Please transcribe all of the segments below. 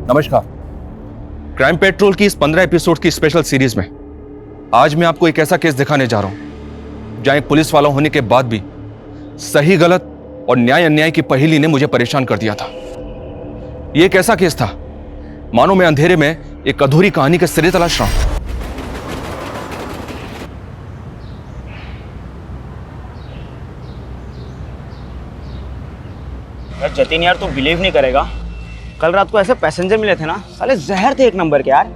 नमस्कार। Crime petrol की इस 15 एपिसोड की स्पेशल सीरीज में आज मैं आपको एक ऐसा केस दिखाने जा रहा हूं जहां एक पुलिस वाला होने के बाद भी सही गलत और न्याय अन्याय की पहेली ने मुझे परेशान कर दिया था। यह एक ऐसा केस था मानो मैं अंधेरे में एक अधूरी कहानी के सिरे तलाश रहा हूं। यार जतिन यार, तू बिलीव नहीं करेगा, कल रात को ऐसे पैसेंजर मिले थे ना, साले जहर थे एक नंबर के। यार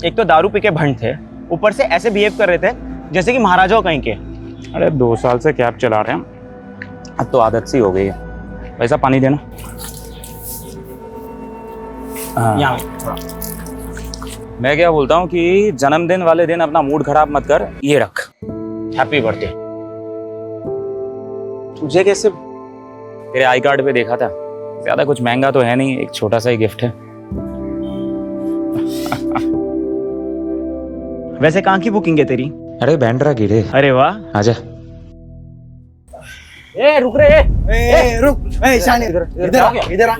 एक तो दारू पी के भंड थे, ऊपर से ऐसे बिहेव कर रहे थे जैसे कि महाराजाओं कहीं के। अरे 2 साल से कैब चला रहे हैं, अब तो आदत सी हो गई है। वैसा पानी देना। यहाँ थोड़ा। मैं क्या बोलता हूँ कि जन्मदिन वाले दिन अपना मूड खराब मत कर, ये रख। Happy birthday. तुझे कैसे? तेरे आई कार्ड पे देखा था, ज्यादा कुछ महंगा तो है नहीं, एक छोटा सा ही गिफ्ट है। वैसे कहाँ की बुकिंग है तेरी? अरे बैंड्रा गिरे। अरे वाह, आजा। ए रुक रे, ए रुक, ए शानी इधर आ, इधर आ।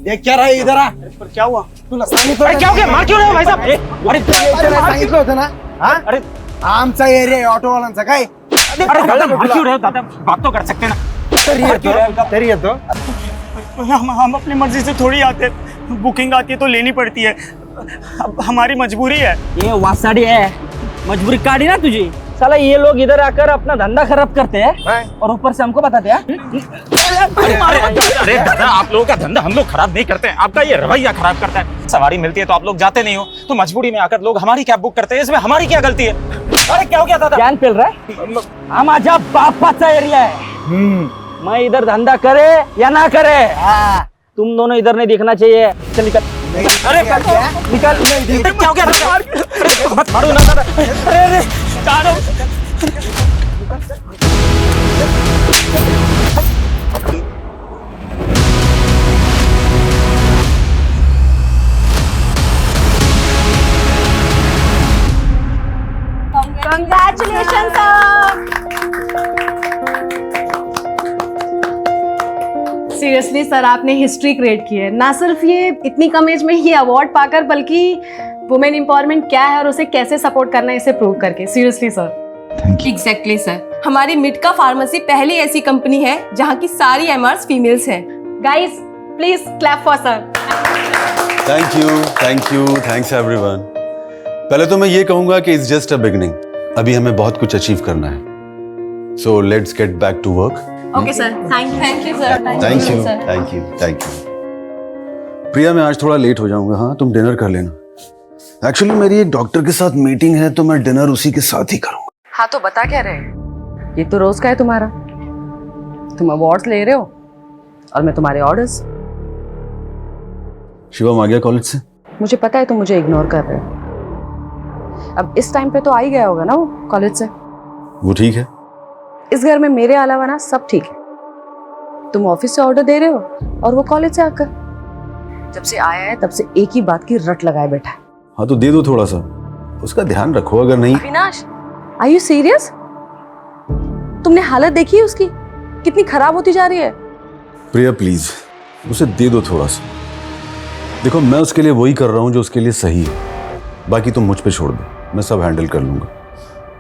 देख क्या रहा है, इधर आ। पर क्या हुआ? तूला सांगितलं? अरे क्या हो गया? मार क्यों रहे हो भाई साहब? अरे सांगितलं होतं ना, हा? अरे आमचा एरिया ऑटोवाल्यांचा काय? अरे दादा मार क्यों रहे हो? दादा बात तो कर सकते ना। तरी येतो हम अपनी मर्जी से थोड़ी आते, बुकिंग आती है तो लेनी पड़ती है, अब हमारी मजबूरी है। ये वासाड़ी है, मजबूरी काटी ना तुझी। साला ये लोग इधर आकर अपना धंधा खराब करते हैं और ऊपर से हमको बताते हैं। अरे दादा, आप लोगों का धंधा हम लोग खराब नहीं करते हैं, आपका ये रवैया खराब करता है। सवारी मिलती है तो आप लोग जाते नहीं हो, तो मजबूरी में आकर लोग हमारी कैब बुक करते हैं, इसमें हमारी क्या गलती है? अरे क्या हो गया दादा? ज्ञान पेल रहा है? हमारा बापाचा एरिया है, मैं इधर धंधा करे या ना करे, तुम दोनों इधर नहीं दिखना चाहिए। चल निकल। अरे निकल। क्या हो गया दादा? मत मारो ना दादा। अरे जानो। Congratulations सीरियसली सर, आपने हिस्ट्री क्रिएट की है। ना सिर्फ ये इतनी कम एज में ये अवार्ड पाकर, बल्कि वुमेन एम्पावरमेंट क्या है और उसे कैसे सपोर्ट करना है इसे प्रूव करके। Seriously sir. एग्जैक्टली सर, हमारी मिटका फार्मेसी पहली ऐसी कंपनी है जहाँ की सारी एमआरस फीमेल्स हैं। Guys please clap for sir. Thank you, thanks everyone. पहले तो मैं ये कहूंगा कि इट्स जस्ट अ बिगिनिंग, अभी हमें बहुत कुछ अचीव करना है। So let's get back to work. Okay sir, thank you sir. Thank you. Priya, मैं आज थोड़ा लेट हो जाऊंगा, हाँ तुम डिनर कर लेना। एक्चुअली मेरी एक डॉक्टर के साथ मीटिंग है, तो मैं डिनर उसी के साथ ही करूंगा। हाँ तो बता क्या रहे? ये तो रोज का है तुम्हारा, तुम अवार्ड्स ले रहे हो और मैं तुम्हारे ऑर्डर्स। शिवम आ गया कॉलेज से? मुझे पता है तुम मुझे इग्नोर कर रहे हो। अब इस टाइम पे तो आ ही गया होगा ना वो कॉलेज से। वो ठीक है। इस घर में मेरे अलावा ना सब ठीक है। तुम ऑफिस से ऑर्डर दे रहे हो और वो कॉलेज से आकर। जब से आया है तब से एक ही बात की रट लगाए बैठा है। हाँ तो दे दो थोड़ा सा, उसका ध्यान रखो, अगर नहीं। Avinash, are you serious? तुमने हालत देखी है उसकी, कितनी खराब होती जा रही है। प्रिया प्लीज उसे दे दो थोड़ा सा। देखो मैं उसके लिए वही कर रहा हूँ जो उसके लिए सही है, बाकी तुम मुझ पे छोड़ दो, मैं सब हैंडल कर लूंगा।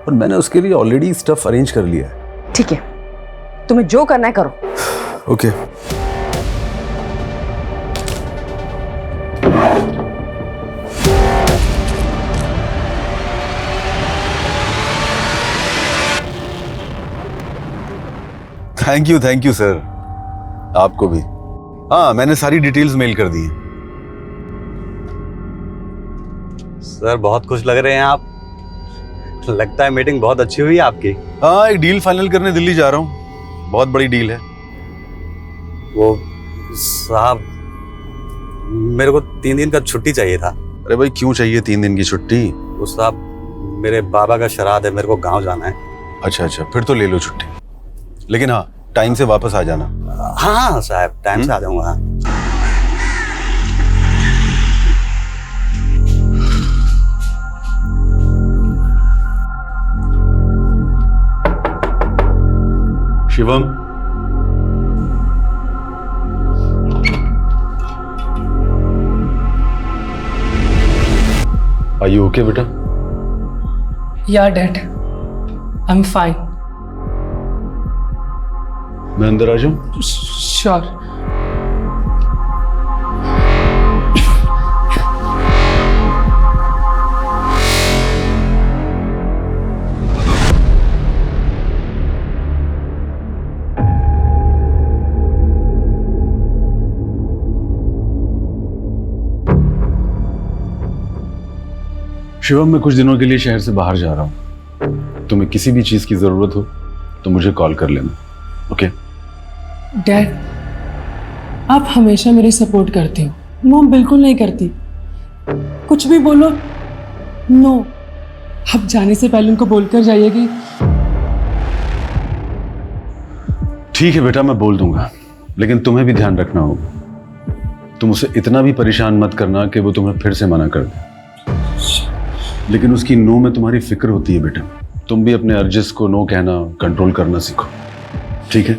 और मैंने उसके लिए ऑलरेडी स्टफ अरेंज कर लिया है। ठीक है, तुम्हें जो करना है करो। ओके। Thank you sir. आपको भी। हाँ, मैंने सारी डिटेल्स मेल कर दी हैं। सर बहुत खुश लग रहे हैं आप, लगता है मीटिंग बहुत अच्छी हुई आपकी। हाँ, एक डील फाइनल करने दिल्ली जा रहा हूँ, बहुत बड़ी डील है। वो साहब, मेरे को 3 दिन का छुट्टी चाहिए था। अरे भाई क्यों चाहिए 3 दिन की छुट्टी? वो साहब, मेरे बाबा का श्राद्ध है, मेरे को गांव जाना है। अच्छा, फिर तो ले लो छुट्टी, लेकिन हाँ टाइम से वापस आ जाना। हाँ साहब, टाइम से आ जाऊंगा। शिवम, आर यू ओके बेटा? या डैड, आई एम फाइन। मैं अंदर आ जाऊं? श्योर। शिवम, मैं कुछ दिनों के लिए शहर से बाहर जा रहा हूं। तुम्हें किसी भी चीज की जरूरत हो तो मुझे कॉल कर लेना, ओके? डैड, आप हमेशा मेरी सपोर्ट करते हो, मॉम बिल्कुल नहीं करती। कुछ भी बोलो, नो। आप जाने से पहले उनको बोलकर जाइए कि ठीक है बेटा, मैं बोल दूंगा, लेकिन तुम्हें भी ध्यान रखना होगा। तुम उसे इतना भी परेशान मत करना कि वो तुम्हें फिर से मना कर दे। लेकिन उसकी नो में तुम्हारी फिक्र होती है बेटा। तुम भी अपने अर्जिस को नो कहना, कंट्रोल करना सीखो, ठीक है?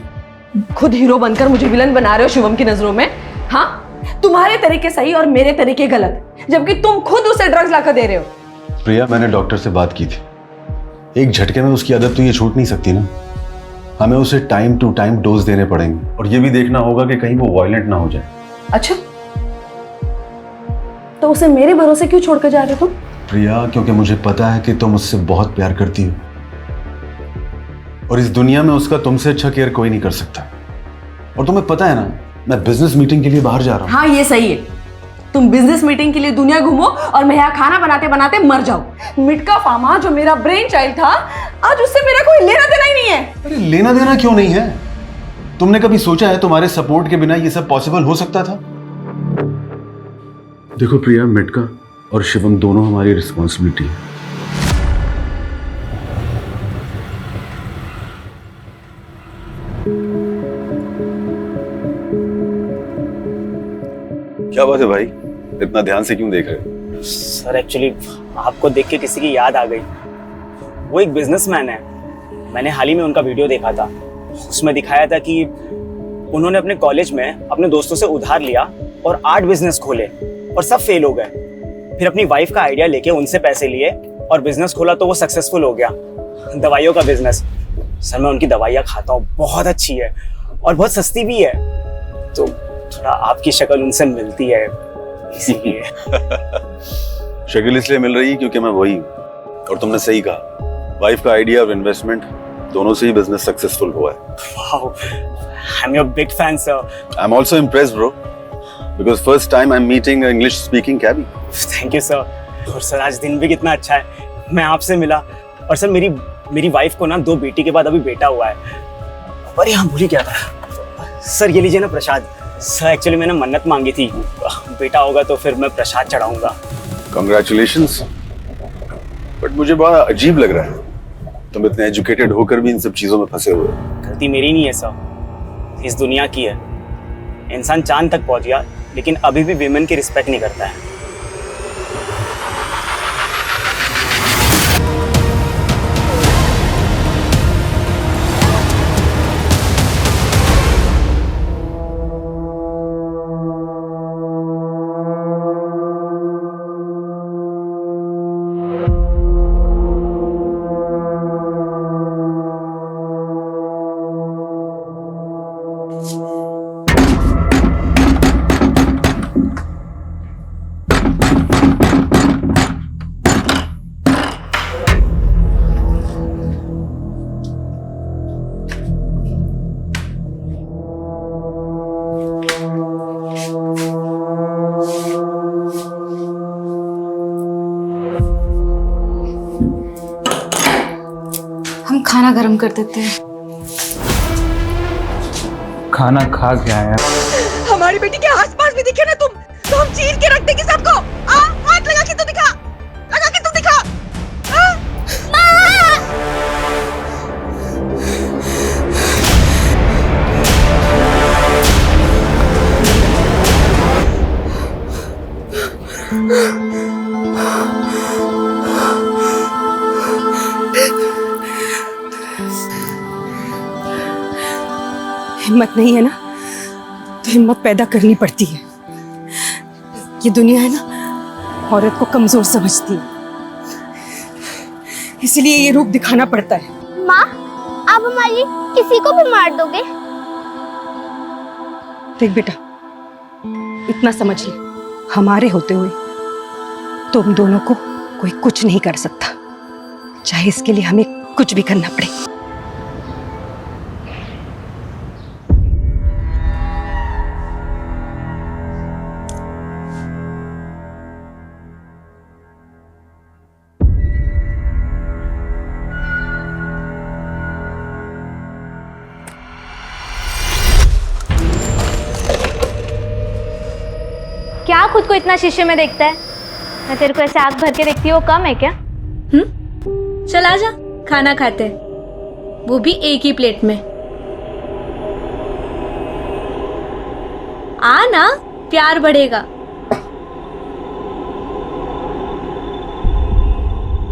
खुद हीरो बनकर मुझे विलन बना रहे हो शिवम की नजरों में। हाँ, तुम्हारे तरीके सही और मेरे तरीके गलत, जबकि तुम खुद उसे ड्रग्स लाकर दे रहे हो। प्रिया, मैंने डॉक्टर से बात की थी। एक झटके में उसकी आदत तो ये छूट नहीं सकती ना। हमें उसे टाइम टू टाइम डोज देने पड़ेंगे और ये भी देखना होगा कि कहीं वो वायलेंट ना हो जाए। अच्छा, तो उसे मेरे भरोसे क्यों छोड़कर जा रहे हो तुम? प्रिया, क्योंकि मुझे पता है कि तुम उससे बहुत प्यार करती हो और इस दुनिया में उसका तुमसे अच्छा केयर कोई नहीं कर सकता। और तुम्हें पता है ना, मैं बिजनेस मीटिंग के लिए बाहर जा रहा हूँ। हाँ, ये सही है। तुम बिजनेस मीटिंग के लिए दुनिया घूमो और मैं यहाँ खाना बनाते बनाते मर जाऊं। मिटका फार्मा जो मेरा ब्रेन चाइल्ड था, आज उससे मेरा कोई लेना देना ही नहीं है। अरे लेना देना क्यों नहीं है? तुमने कभी सोचा है तुम्हारे सपोर्ट के बिना ये सब पॉसिबल हो सकता था? देखो प्रिया, मिटका और शिवम दोनों हमारी रिस्पॉन्सिबिलिटी है। क्या बात है भाई, इतना ध्यान से क्यों देख रहे हो? सर एक्चुअली आपको देख के किसी की याद आ गई। वो एक बिजनेसमैन है, मैंने हाल ही में उनका वीडियो देखा था। उसमें दिखाया था कि उन्होंने अपने कॉलेज में अपने दोस्तों से उधार लिया और 8 बिजनेस खोले और सब फेल हो गए। फिर अपनी वाइफ का आइडिया लेके उनसे पैसे लिए और बिजनेस खोला तो वो सक्सेसफुल हो गया, दवाइयों का बिजनेस। सर मैं उनकी दवाइयाँ खाता हूँ, बहुत अच्छी है और बहुत सस्ती भी है, तो थोड़ा आपकी शक्ल उनसे मिलती है इसीलिए। शक्ल इसलिए मिल रही है क्योंकि मैं वही हूँ। और तुमने सही कहा, वाइफ का आइडिया और इन्वेस्टमेंट दोनों से ही बिजनेस सक्सेसफुल हुआ है। Wow, I am your big fan sir. I am also impressed bro, because first time I am meeting English speaking कैबी। Thank you sir. और सर आज दिन भी कितना अच्छा है, मैं आपसे मिला। और सर मेरी वाइफ को ना 2 बेटी के बाद अभी बेटा हुआ है। अरे हाँ, भूल ही गया था सर, ये लीजिए ना प्रसाद। सर एक्चुअली मैंने मन्नत मांगी थी, बेटा होगा तो फिर मैं प्रसाद चढ़ाऊंगा। कांग्रेचुलेशंस। बट मुझे बड़ा अजीब लग रहा है, तुम इतने एजुकेटेड होकर भी इन सब चीजों में फंसे हुए। गलती मेरी नहीं है सर, इस दुनिया की है। इंसान चांद तक पहुंच गया लेकिन अभी भी विमेन की रिस्पेक्ट नहीं करता है। हम खाना गर्म कर देते हैं। खाना खा के आया। हमारी बेटी के आसपास भी दिखे ना तुम, तो हम चीर के रख देंगे सबको। हाथ लगा के तो दिखा, लगा के तो दिखा। हिम्मत नहीं है ना, तो हिम्मत पैदा करनी पड़ती है। ये दुनिया है ना, औरत को कमजोर समझती है, इसलिए ये रूप दिखाना पड़ता है। माँ, आप हमारी किसी को भी मार दोगे? देख बेटा, इतना समझ ले, हमारे होते हुए तुम दोनों को कोई कुछ नहीं कर सकता, चाहे इसके लिए हमें कुछ भी करना पड़े। क्या खुद को इतना शीशे में देखता है? मैं तेरे को ऐसे आंख भर के देखती हूँ, वो कम है क्या? चल आ जा, खाना खाते हैं, वो भी एक ही प्लेट में। आ ना, प्यार बढ़ेगा।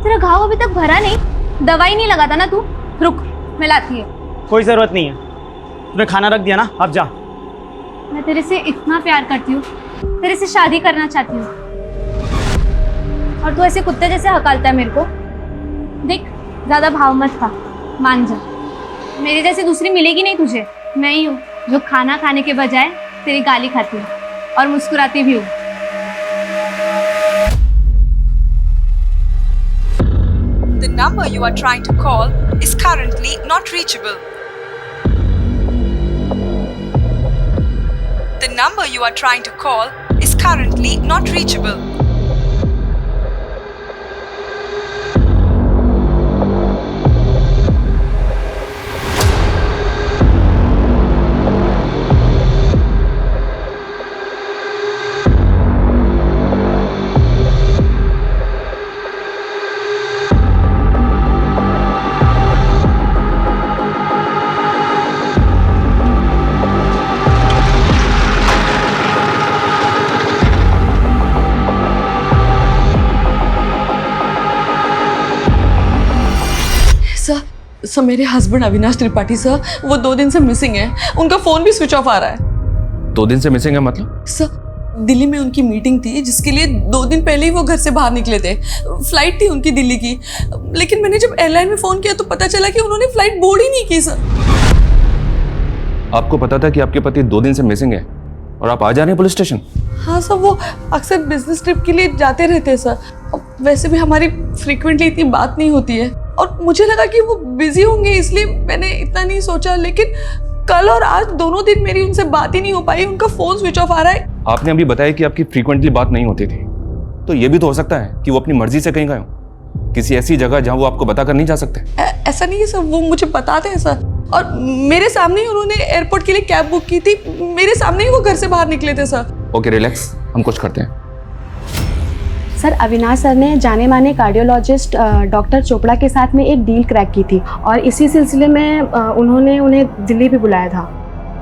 तेरा घाव अभी तक भरा नहीं? दवाई नहीं लगाता ना तू? रुक, मैं लाती है। कोई जरूरत नहीं है, तूने खाना रख दिया ना, अब जा। मैं तेरे से इतना प्यार करती हूँ, तेरे से शादी करना चाहती हूँ, और तू ऐसे कुत्ते जैसे हकालता है मेरे को। देख, ज्यादा भाव मत खा, मान जा। मेरी जैसी दूसरी मिलेगी नहीं तुझे। मैं ही हूँ जो खाना खाने के बजाय तेरी गाली खाती हूँ और मुस्कुराती भी हूँ। The number you are trying to call is currently not reachable. The number you are trying to call is currently not reachable. Sir, मेरे हस्बैंड अविनाश त्रिपाठी सर, वो 2 दिन से मिसिंग है। उनका फोन भी स्विच ऑफ आ रहा है। 2 दिन से मिसिंग है मतलब? सर, दिल्ली में उनकी मीटिंग थी, जिसके लिए 2 दिन पहले ही वो घर से बाहर निकले थे। फ्लाइट थी उनकी दिल्ली की, लेकिन मैंने जब एयरलाइन में फोन किया तो पता चला कि उन्होंने फ्लाइट बोर्ड ही नहीं की। सर, आपको पता था कि आपके पति 2 दिन से मिसिंग है और आप आ जा रहे हैं पुलिस स्टेशन? हाँ सर, वो अक्सर बिजनेस ट्रिप के लिए जाते रहते हैं सर। वैसे भी हमारी फ्रीक्वेंटली इतनी बात नहीं होती है, और मुझे लगा कि वो बिजी होंगे, इसलिए मैंने इतना नहीं सोचा। लेकिन कल और आज दोनों दिन मेरी उनसे बात ही नहीं हो पाई, उनका फोन स्विच ऑफ आ रहा है। आपने अभी बताया कि आपकी फ्रीक्वेंटली बात नहीं होती थी, तो ये भी तो हो सकता है कि वो अपनी मर्जी से कहीं गए हो, किसी ऐसी जगह जहां वो आपको बताकर नहीं जा सकते। ऐसा नहीं है सर, वो मुझे बताते हैं सर, और मेरे सामने ही उन्होंने एयरपोर्ट के लिए कैब बुक की थी, मेरे सामने ही वो घर से बाहर निकले थे सर। ओके, रिलैक्स, हम कुछ करते हैं। सर, अविनाश सर ने जाने माने कार्डियोलॉजिस्ट डॉक्टर चोपड़ा के साथ में एक डील क्रैक की थी, और इसी सिलसिले में उन्होंने उन्हें दिल्ली भी बुलाया था।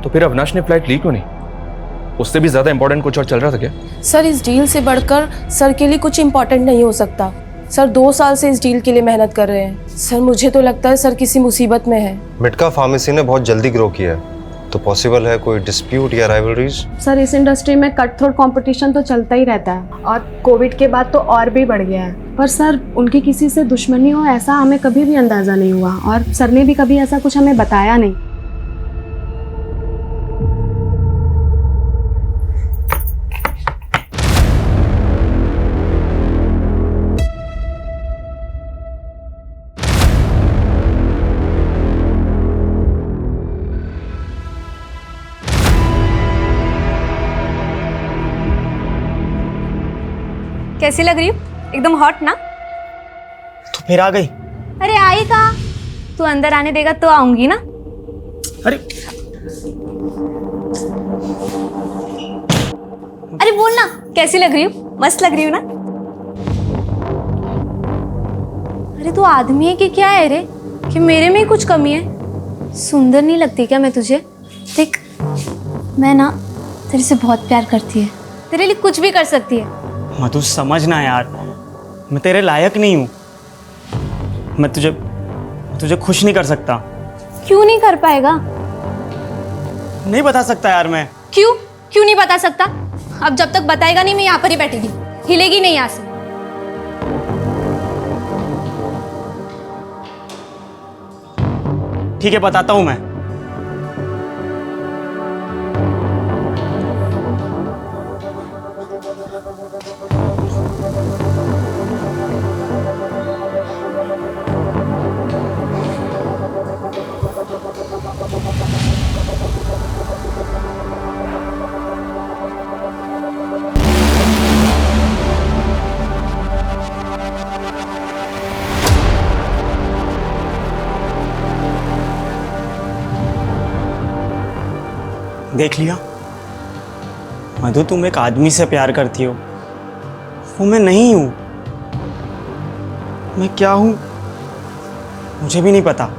तो फिर अविनाश ने फ्लाइट ली क्यों नहीं? उससे भी ज्यादा इंपॉर्टेंट कुछ और चल रहा था क्या? सर, इस डील से बढ़कर सर के लिए कुछ इम्पोर्टेंट नहीं हो सकता। सर 2 साल से इस डील के लिए मेहनत कर रहे हैं। सर, मुझे तो लगता है सर किसी मुसीबत में है। मिटका फार्मेसी ने बहुत जल्दी ग्रो किया है, तो पॉसिबल है कोई डिस्प्यूट या राइवलरीज? सर, इस इंडस्ट्री में कट थ्रोट कंपटीशन तो चलता ही रहता है, और कोविड के बाद तो और भी बढ़ गया है। पर सर, उनकी किसी से दुश्मनी हो ऐसा हमें कभी भी अंदाजा नहीं हुआ, और सर ने भी कभी ऐसा कुछ हमें बताया नहीं। कैसी लग रही हूँ? एकदम हॉट ना? तो फिर आ गई? अरे आई कहाँ? तू अंदर आने देगा तो आऊंगी ना। अरे अरे बोल ना, कैसी लग रही हूँ? मस्त लग रही हूँ ना? अरे तू आदमी है कि क्या है रे, कि मेरे में ही कुछ कमी है? सुंदर नहीं लगती क्या मैं तुझे? देख, मैं ना तेरे से बहुत प्यार करती है, तेरे लिए कुछ भी कर सकती है। मधु, समझना यार, मैं तेरे लायक नहीं हूँ। मैं तुझे खुश नहीं कर सकता। क्यों नहीं कर पाएगा? नहीं बता सकता यार मैं। क्यों नहीं बता सकता? अब जब तक बताएगा नहीं, मैं यहाँ पर ही बैठेगी, हिलेगी नहीं यहाँ से। ठीक है, बताता हूँ मैं। देख लिया मधु, तुम एक आदमी से प्यार करती हो, वो मैं नहीं हूं। मैं क्या हूं मुझे भी नहीं पता।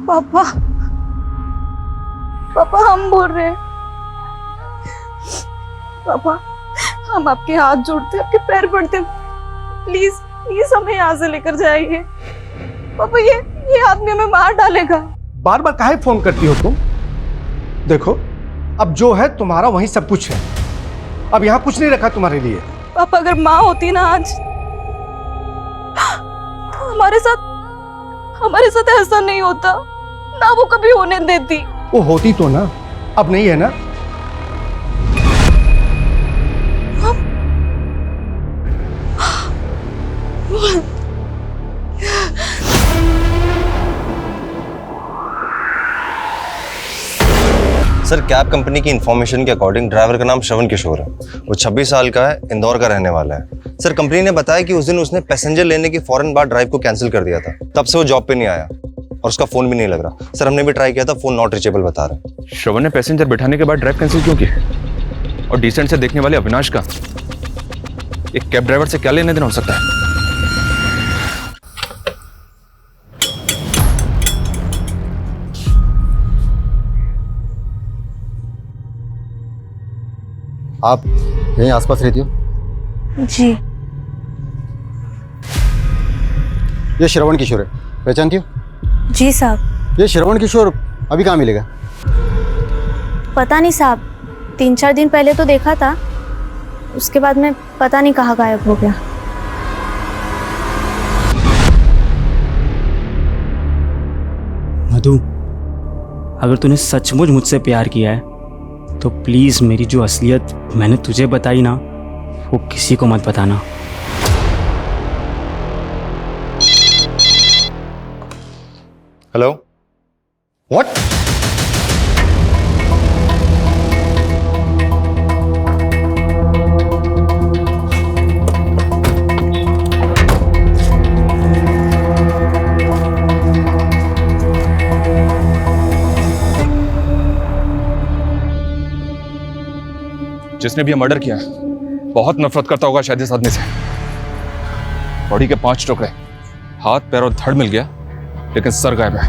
पापा, पापा हम बोल रहे हैं। पापा, हम आपके हाथ जोड़ते, आपके पैर पड़ते, प्लीज प्लीज हमें यहाँ से लेकर जाइए। पापा ये आदमी हमें मार डालेगा। बार बार काहे फोन करती हो तुम? देखो, अब जो है तुम्हारा वही सब कुछ है। अब यहाँ कुछ नहीं रखा तुम्हारे लिए। पापा अगर माँ होती ना आज, तो हमारे साथ ऐसा नहीं होता ना, वो कभी होने देती। वो होती तो ना, अब नहीं है ना। सर, कैब कंपनी की इंफॉर्मेशन के अकॉर्डिंग ड्राइवर का नाम श्रवण किशोर है। वो 26 साल का है, इंदौर का रहने वाला है। सर, कंपनी ने बताया कि उस दिन उसने पैसेंजर लेने के फौरन बाद ड्राइव को कैंसिल कर दिया था। तब से वो जॉब पे नहीं आया और उसका फोन भी नहीं लग रहा। सर, हमने भी ट्राई किया था, फोन नॉट रीचेबल बता रहा है। श्रवण ने पैसेंजर बिठाने के बाद ड्राइव कैंसिल क्यों की? और डिसेंट से देखने वाले अविनाश का एक कैब ड्राइवर से क्या लेने देना हो सकता है? आप यहीं आसपास रहती हो? जी। ये श्रवण किशोर है, पहचानती हो? जी साहब। ये श्रवण किशोर अभी कहाँ मिलेगा? पता नहीं साहब, 3-4 दिन पहले तो देखा था, उसके बाद में पता नहीं कहाँ गायब हो गया। मधु, अगर तूने सचमुच मुझसे प्यार किया है तो प्लीज मेरी जो असलियत मैंने तुझे बताई ना, वो किसी को मत बताना। Hello, what? जिसने भी मर्डर किया बहुत नफरत करता होगा शायद इस आदमी से। बॉडी के 5 टुकड़े, हाथ पैर और धड़ मिल गया, लेकिन सर गायब है।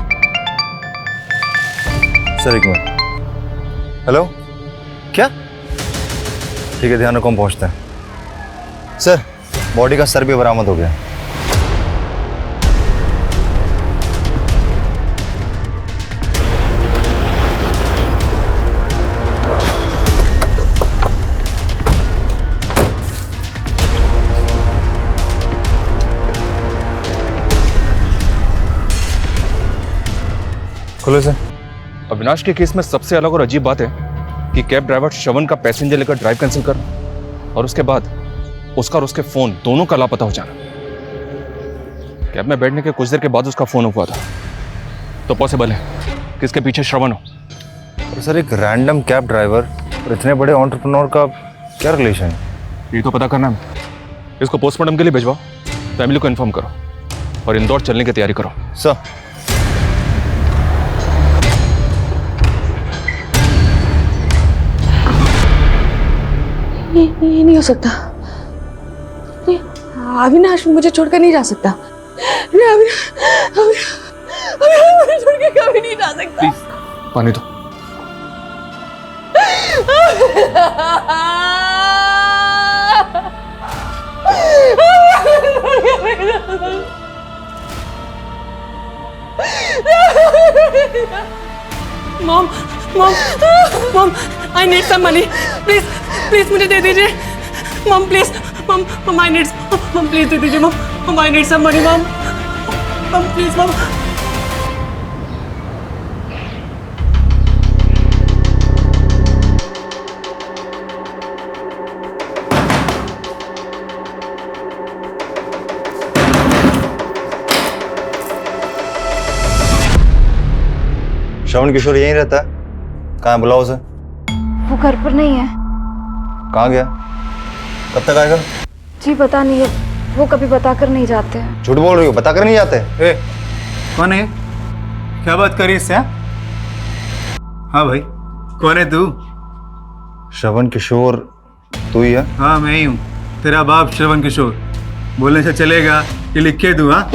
सर एक मिनट। हेलो, क्या? ठीक है, ध्यान रखो, हम पहुंचते हैं। सर, बॉडी का सर भी बरामद हो गया। खुले से। अविनाश के केस में सबसे अलग और अजीब बात है कि कैब ड्राइवर श्रवण का पैसेंजर लेकर ड्राइव कैंसिल कर और उसके बाद उसका और उसके फोन दोनों का लापता हो जाना। कैब में बैठने के कुछ देर के बाद उसका फोन हुआ था, तो पॉसिबल है कि इसके पीछे श्रवण हो। सर, एक रैंडम कैब ड्राइवर और इतने बड़े एंटरप्रेन्योर का क्या रिलेशन है? ये तो पता करना है। इसको पोस्टमार्टम के लिए भिजवाओ, फैमिली को इन्फॉर्म करो और इंदौर चलने की तैयारी करो। सर, ये नहीं हो सकता। नहीं, अविनाश मुझे छोड़कर नहीं जा सकता। नहीं, अविनाश मुझे छोड़ के कभी नहीं जा सकता। प्लीज पानी दो। Mom I need some money, please मुझे दे दीजिए mom, please mom I need, mom please दे दीजिए mom I need some money mom please mom. Shravan Kishore यहीं रहता है? कहाँ है, बुलाओ उसे। वो घर पर नहीं है। कहाँ गया? कब तक आएगा? जी पता नहीं है, वो कभी बताकर नहीं जाते हैं। झूठ बोल रही हो, बताकर नहीं जाते? ए, कौन है? क्या बात करी इससे? हाँ भाई, कौन है तू? श्रवण किशोर तू ही है? हाँ मैं ही हूँ, तेरा बाप श्रवण किशोर। बोलने से चलेगा कि लिख के दूँ? हाँ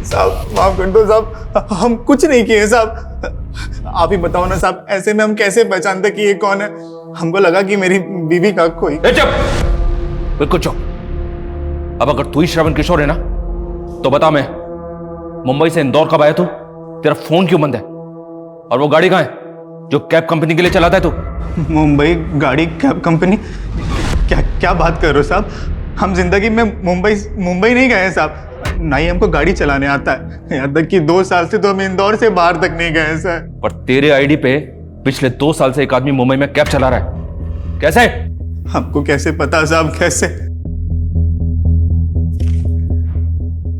साहब माफ कर दो साहब, हम कुछ नहीं किए साहब। आप ही बताओ ना साहब, ऐसे में हम कैसे पहचानते कि ये कौन है? हमको लगा कि मेरी बीवी का कोई। चुप, बिल्कुल चुप। अब अगर तू ही श्रवण किशोर है ना तो बता, मैं मुंबई से इंदौर कब आया तू? तेरा फोन क्यों बंद है? और वो गाड़ी कहाँ है जो कैब कंपनी के लिए चलाता है तू? मुंबई गाड़ी कैब कंपनी? क्या बात कर रहे हो साहब? हम जिंदगी में मुंबई नहीं गए हैं साहब, ना ही हमको गाड़ी चलाने आता है। यहाँ तक कि 2 साल से तो हम इंदौर से बाहर तक नहीं गए सर। पर तेरे आईडी पे पिछले 2 साल से एक आदमी मुंबई में कैब चला रहा है, कैसे? हमको कैसे पता साहब, कैसे?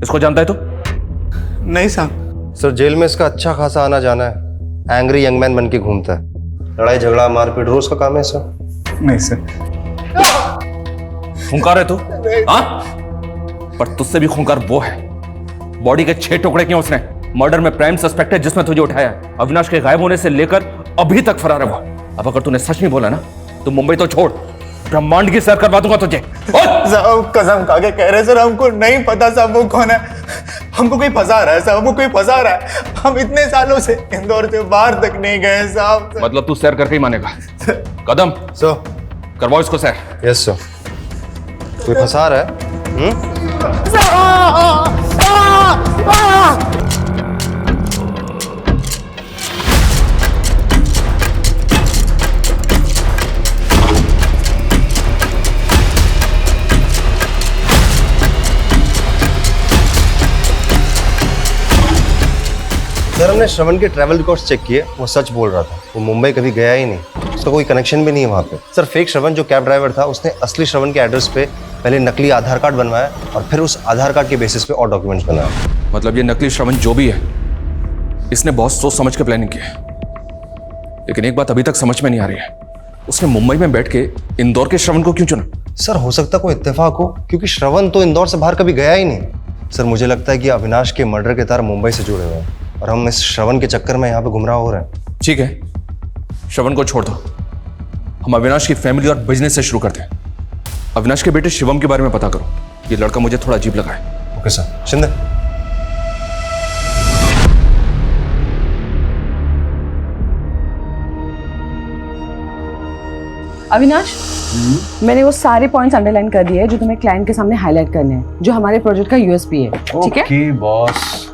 इसको जानता है तू? नहीं साहब। सर जेल में इसका अच्छा खासा आना जाना है, एंग्री यंग मैन बन के घूमता है, लड़ाई झगड़ा मारपीट रोज का काम है सर। नहीं सर। खूंखार है तू? हाँ, पर तुझसे भी खूंखार वो है। बॉडी के 6 टुकड़े किए उसने। मर्डर में प्राइम सस्पेक्ट है जिसमें तुझे उठाया है। अविनाश के गायब होने से लेकर अभी तक फरार है वो। अब अगर तूने सच नहीं बोला ना तो मुंबई तो छोड़, ब्रह्मांड की सैर करवा दूंगा तुझे। साहब कसम खा के कह रहे सर, हमको नहीं पता साहब वो कौन है। हमको कोई फंसा रहा है साहब, हमको कोई फंसा रहा है। हम इतने सालों से इंदौर से बाहर तक नहीं गए साहब। मतलब तू सैर करके ही मानेगा? कदम सर करवाओ इसको सैर। Yes sir. कोई फंसा रहा है? सर हमने श्रवण के ट्रैवल रिकॉर्ड्स चेक किए, वो सच बोल रहा था। वो मुंबई कभी गया ही नहीं, उसका कोई कनेक्शन भी नहीं है वहाँ पे। सर फेक श्रवण जो कैब ड्राइवर था उसने असली श्रवण के एड्रेस पे पहले नकली आधार कार्ड बनवाया और फिर उस आधार कार्ड के बेसिस पे और डॉक्यूमेंट्स बनाया। मतलब ये नकली श्रवण जो भी है इसने बहुत सोच समझ के प्लानिंग की है। लेकिन एक बात अभी तक समझ में नहीं आ रही है, उसने मुंबई में बैठ के इंदौर के श्रवण को क्यों चुना? सर हो सकता कोई इत्तेफाक हो, क्योंकि श्रवण तो इंदौर से बाहर कभी गया ही नहीं। सर मुझे लगता है कि अविनाश के मर्डर के तार मुंबई से जुड़े हुए हैं और हम इस श्रवण के चक्कर में यहाँ पे गुमराह हो रहे हैं। ठीक है, श्रवण को छोड़ दो, हम अविनाश की फैमिली और बिजनेस से शुरू करते हैं। अविनाश के बेटे शिवम के बारे में पता करो, ये लड़का मुझे थोड़ा अजीब लगा है। Okay sir. शिंदे। अविनाश, मैंने वो सारे पॉइंट्स अंडरलाइन कर दिए हैं जो तुम्हें क्लाइंट के सामने हाईलाइट करने हैं, जो हमारे प्रोजेक्ट का यूएसपी है। ठीक है? Okay boss.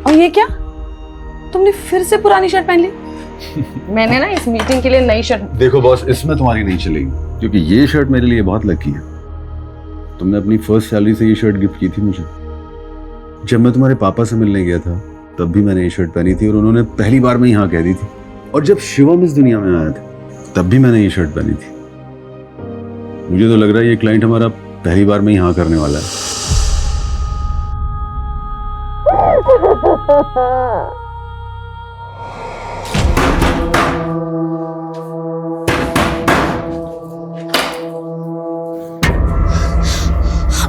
और ये क्या, तुमने फिर से पुरानी शर्ट पहन ली? मैंने ना इस मीटिंग के लिए नई शर्ट। देखो बॉस, इसमें तुम्हारी नहीं चलेगी, क्योंकि ये शर्ट मेरे लिए बहुत लकी है। तुमने अपनी फर्स्ट सैलरी से ये शर्ट गिफ्ट की थी मुझे। जब मैं तुम्हारे पापा से मिलने गया था तब भी मैंने ये शर्ट पहनी थी और उन्होंने पहली बार में यहाँ कह दी थी। और जब शिवम इस दुनिया में आया था तब भी मैंने ये शर्ट पहनी थी। मुझे तो लग रहा है ये क्लाइंट हमारा पहली बार में यहाँ करने वाला है।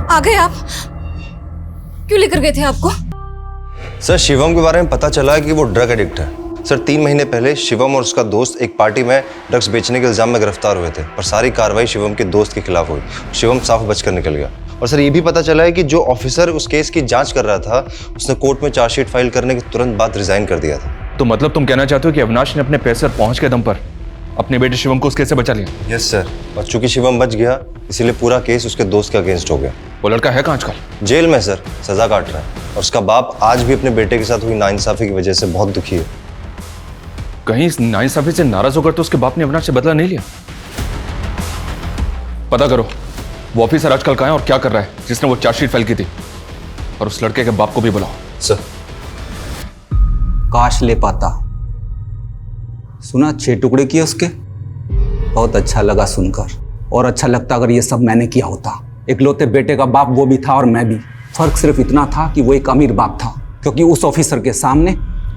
आ गए आप? क्यों लेकर गए थे आपको? सर शिवम के बारे में पता चला है कि वो ड्रग एडिक्ट है। सर 3 महीने पहले शिवम और उसका दोस्त एक पार्टी में ड्रग्स बेचने के इल्जाम में गिरफ्तार हुए थे, पर सारी कार्रवाई शिवम के दोस्त के खिलाफ हुई। शिवम साफ बचकर निकल गया। और सर ये भी पता चला है कि जो ऑफिसर उस केस की जांच कर रहा था, उसने कोर्ट में चार्जशीट फाइल करने के तुरंत बाद रिजाइन कर दिया था। तो मतलब तुम कहना चाहते हो कि अविनाश ने अपने पैसे पर पहुंच के दम पर अपने बेटे शिवम को उस केस से बचा लिया? यस सर, और चूंकि शिवम बच गया इसीलिए पूरा केस उसके दोस्त के अगेंस्ट हो गया। वो लड़का है कहाँ आजकल? जेल में सर, सजा काट रहा है। और उसका बाप आज भी अपने बेटे के साथ हुई नाइंसाफी की वजह से बहुत दुखी है। कहीं इस नाइंसाफी से नाराज होकर तो उसके बाप ने अविनाश से बदला नहीं लिया? पता करो वो ऑफिसर आजकल कहाँ है और क्या कर रहा है जिसने वो चार्जशीट फाइल की थी, और उस लड़के के बाप को भी बुलाओ। सर। काश ले पाता। सुना 6 टुकड़े किए उसके, बहुत अच्छा लगा सुनकर। और अच्छा लगता अगर ये सब मैंने किया होता। इकलौते बेटे का बाप वो भी था और मैं भी। फर्क सिर्फ इतना था कि वो एक अमीर बाप था, क्योंकि उस ऑफिसर के सामने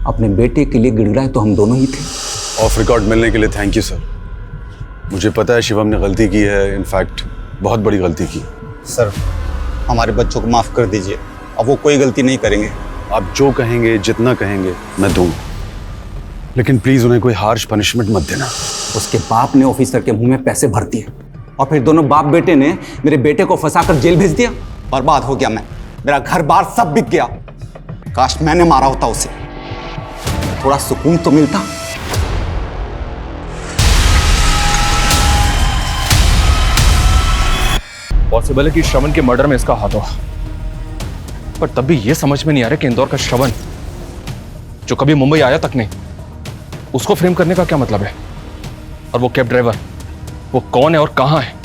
अपने बेटे के लिए गिड़गिड़ाए तो हम दोनों ही थे। ऑफ रिकॉर्ड मिलने के लिए थैंक यू सर। मुझे पता है शिवम ने गलती की है, इनफैक्ट बहुत बड़ी गलती की। सर हमारे बच्चों को माफ कर दीजिए, अब वो कोई गलती नहीं करेंगे। आप जो कहेंगे, जितना कहेंगे मैं दूंगा, लेकिन प्लीज उन्हें कोई हार्श पनिशमेंट मत देना। उसके बाप ने ऑफिसर के मुंह में पैसे भर दिए और फिर दोनों बाप बेटे ने मेरे बेटे को फंसाकर जेल भेज दिया। बर्बाद हो गया मैं, मेरा घर बार सब बिक गया। काश मैंने मारा होता उसे, थोड़ा सुकून तो मिलता। पॉसिबल है कि श्रवण के मर्डर में इसका हाथ हो, पर तब भी यह समझ में नहीं आ रहा कि इंदौर का श्रवण जो कभी मुंबई आया तक नहीं, उसको फ्रेम करने का क्या मतलब है? और वो कैब ड्राइवर, वो कौन है और कहां है?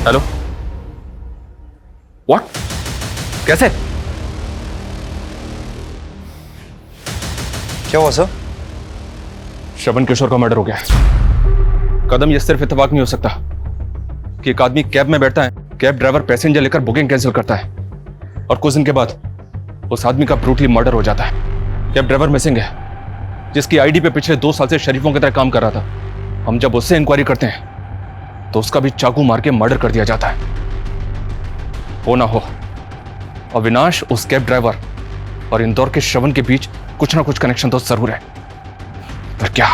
Hello, what? कैसे? क्या हुआ सर? श्रवण किशोर का मर्डर हो गया। कदम ये सिर्फ इत्तेफाक नहीं हो सकता कि एक आदमी कैब में बैठता है, कैब ड्राइवर पैसेंजर लेकर बुकिंग कैंसिल करता है और कुछ दिन के बाद उस आदमी का ब्रूटली मर्डर हो जाता है। कैब ड्राइवर मिसिंग है, जिसकी आईडी पे पिछले 2 साल से शरीफों की तरह काम कर रहा था। हम जब उससे इंक्वायरी करते हैं तो उसका भी चाकू मार के मर्डर कर दिया जाता है। हो ना हो, अविनाश, उस कैब ड्राइवर और इंदौर के श्रवण के बीच कुछ ना कुछ कनेक्शन तो जरूर है, पर क्या?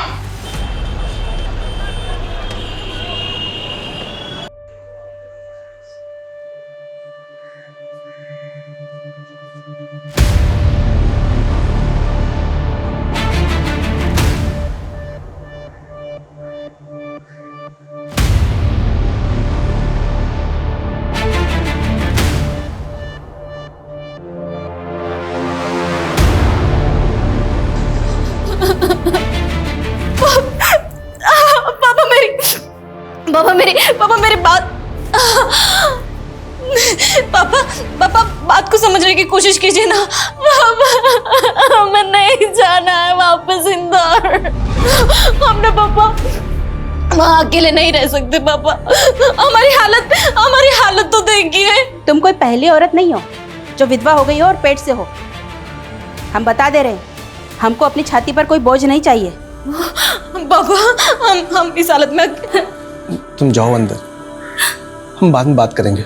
पापा मेरी बात, पापा बात को समझने की कोशिश कीजिए ना। पापा हमें नहीं जाना है वापस इंदौर। हमने पापा वहाँ अकेले नहीं रह सकते। पापा हमारी हालत तो देखिए। तुम कोई पहली औरत नहीं हो जो विधवा हो गई हो और पेट से हो। हम बता दे रहे हैं, हमको अपनी छाती पर कोई बोझ नहीं चाहिए। पापा हम इस हालत में। तुम जाओ अंदर, हम बाद में बात करेंगे।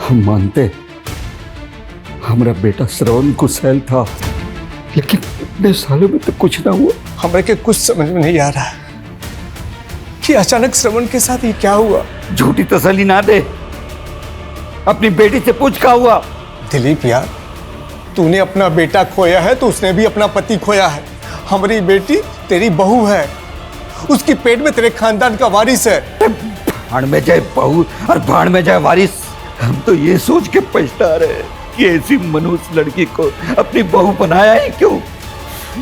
हम मानते हमारा बेटा श्रवण कुशल था, लेकिन इतने सालों में तो कुछ ना हुआ। हमें के कुछ समझ में नहीं आ रहा कि अचानक श्रवण के साथ ये क्या हुआ। झूठी तसल्ली ना दे, अपनी बेटी से पूछ क्या हुआ। दिलीप यार, तूने अपना बेटा खोया है तो उसने भी अपना पति खोया है। हमारी बेटी तेरी बहू है, उसकी पेट में तेरे खानदान का वारिस है। भाड़ में जाए बहू और भाड़ में जाए वारिस। हम तो ये सोच के पछता रहे कि ऐसी मनुष्य लड़की को अपनी बहू बनाया ही क्यों,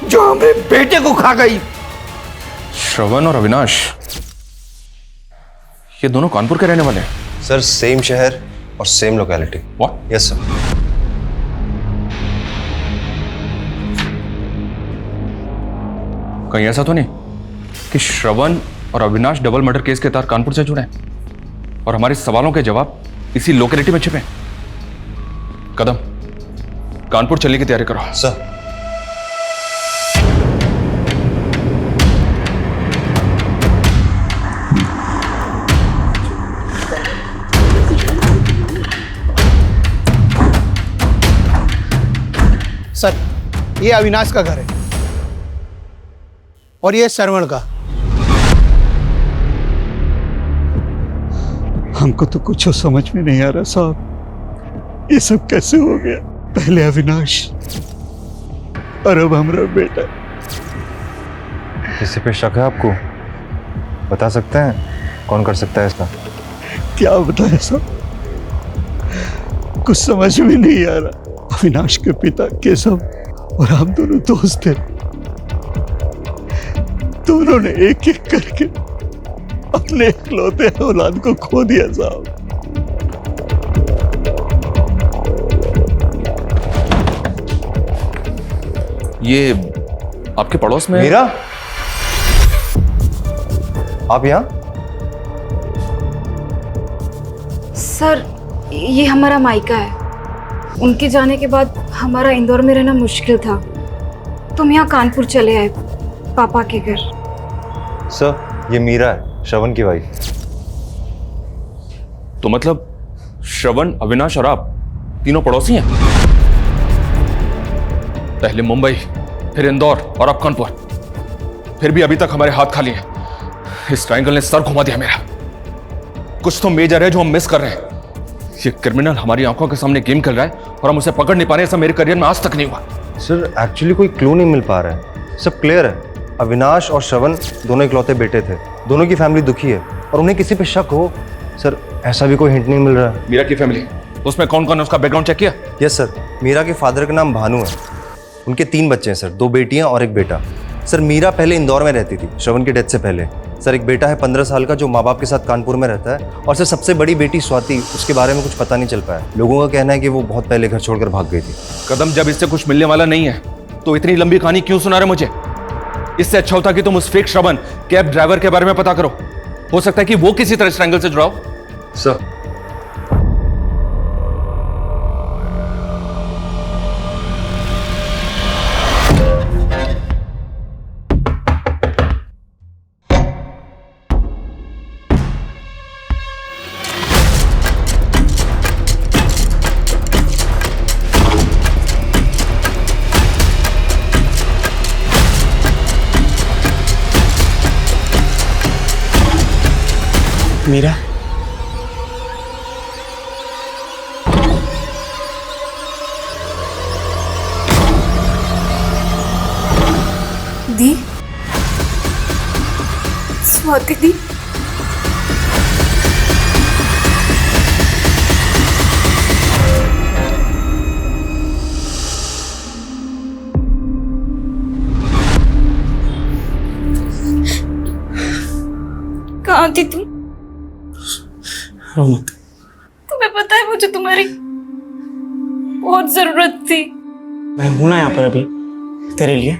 जो हमारे बेटे को खा गई। श्रवण और अविनाश ये दोनों कानपुर के रहने वाले हैं? सर सेम शहर और same locality. What? Yes sir. कहीं ऐसा तो नहीं कि श्रवण और अविनाश डबल मर्डर केस के तहत कानपुर से जुड़े हैं और हमारे सवालों के जवाब इसी लोकेलिटी में छिपे? कदम, कानपुर चलने की तैयारी करो। सर। सर, ये अविनाश का घर है और ये श्रवण का। हमको तो कुछ समझ में नहीं आ रहा साहब, ये सब कैसे हो गया? पहले अविनाश और अब हमारा बेटा। किसी पे शक है आपको? बता सकते हैं कौन कर सकता है इसका? क्या बताएं साहब, कुछ समझ में नहीं आ रहा। अविनाश के पिता केशव और हम दोनों दोस्त थे, दोनों ने एक एक करके अपने इकलौते औलाद को खो दिया साहब। ये आपके पड़ोस में? मीरा, आप यहाँ? सर, ये हमारा मायका है। उनके जाने के बाद हमारा इंदौर में रहना मुश्किल था, तो हम यहाँ कानपुर चले आए पापा के घर। सर, ये मीरा है, श्रवण की वाइफ। तो मतलब श्रवण, अविनाश और आप तीनों पड़ोसी हैं? पहले मुंबई, फिर इंदौर और अब कानपुर, फिर भी अभी तक हमारे हाथ खाली हैं। इस ट्रायंगल ने सर घुमा दिया मेरा। कुछ तो मेजर है जो हम मिस कर रहे हैं। ये क्रिमिनल हमारी आंखों के सामने गेम खेल रहा है और हम उसे पकड़ नहीं पा रहे। ऐसा मेरे करियर में आज तक नहीं हुआ। सर, एक्चुअली कोई क्लू नहीं मिल पा रहा है। सब क्लियर है, अविनाश और श्रवण दोनों इकलौते बेटे थे। दोनों की फैमिली दुखी है और उन्हें किसी पे शक हो, सर ऐसा भी कोई हिंट नहीं मिल रहा है। मीरा की फैमिली, उसमें कौन कौन है उसका बैकग्राउंड चेक किया? यस सर, मीरा के फादर का नाम भानु है। उनके 3 बच्चे हैं सर, 2 बेटियां और 1 बेटा। सर, मीरा पहले इंदौर में रहती थी श्रवण की डेथ से पहले। सर, एक बेटा है 15 साल का जो माँ बाप के साथ कानपुर में रहता है। और सर, सबसे बड़ी बेटी स्वाति, उसके बारे में कुछ पता नहीं चल पाया। लोगों का कहना है कि वो बहुत पहले घर छोड़कर भाग गई थी। कदम, जब इससे कुछ मिलने वाला नहीं है तो इतनी लंबी कहानी क्यों सुना रहे मुझे? इससे अच्छा होता कि तुम उस फेक श्रवण कैब ड्राइवर के बारे में पता करो। हो सकता है कि वो किसी तरह ट्रायंगल से जुड़ा हो। सर, मीरा, दी, स्वाति दी, कहाँ थी तुम? तुम्हें पता है मुझे तुम्हारी बहुत जरूरत थी। मैं हूं ना यहाँ पर अभी तेरे लिए।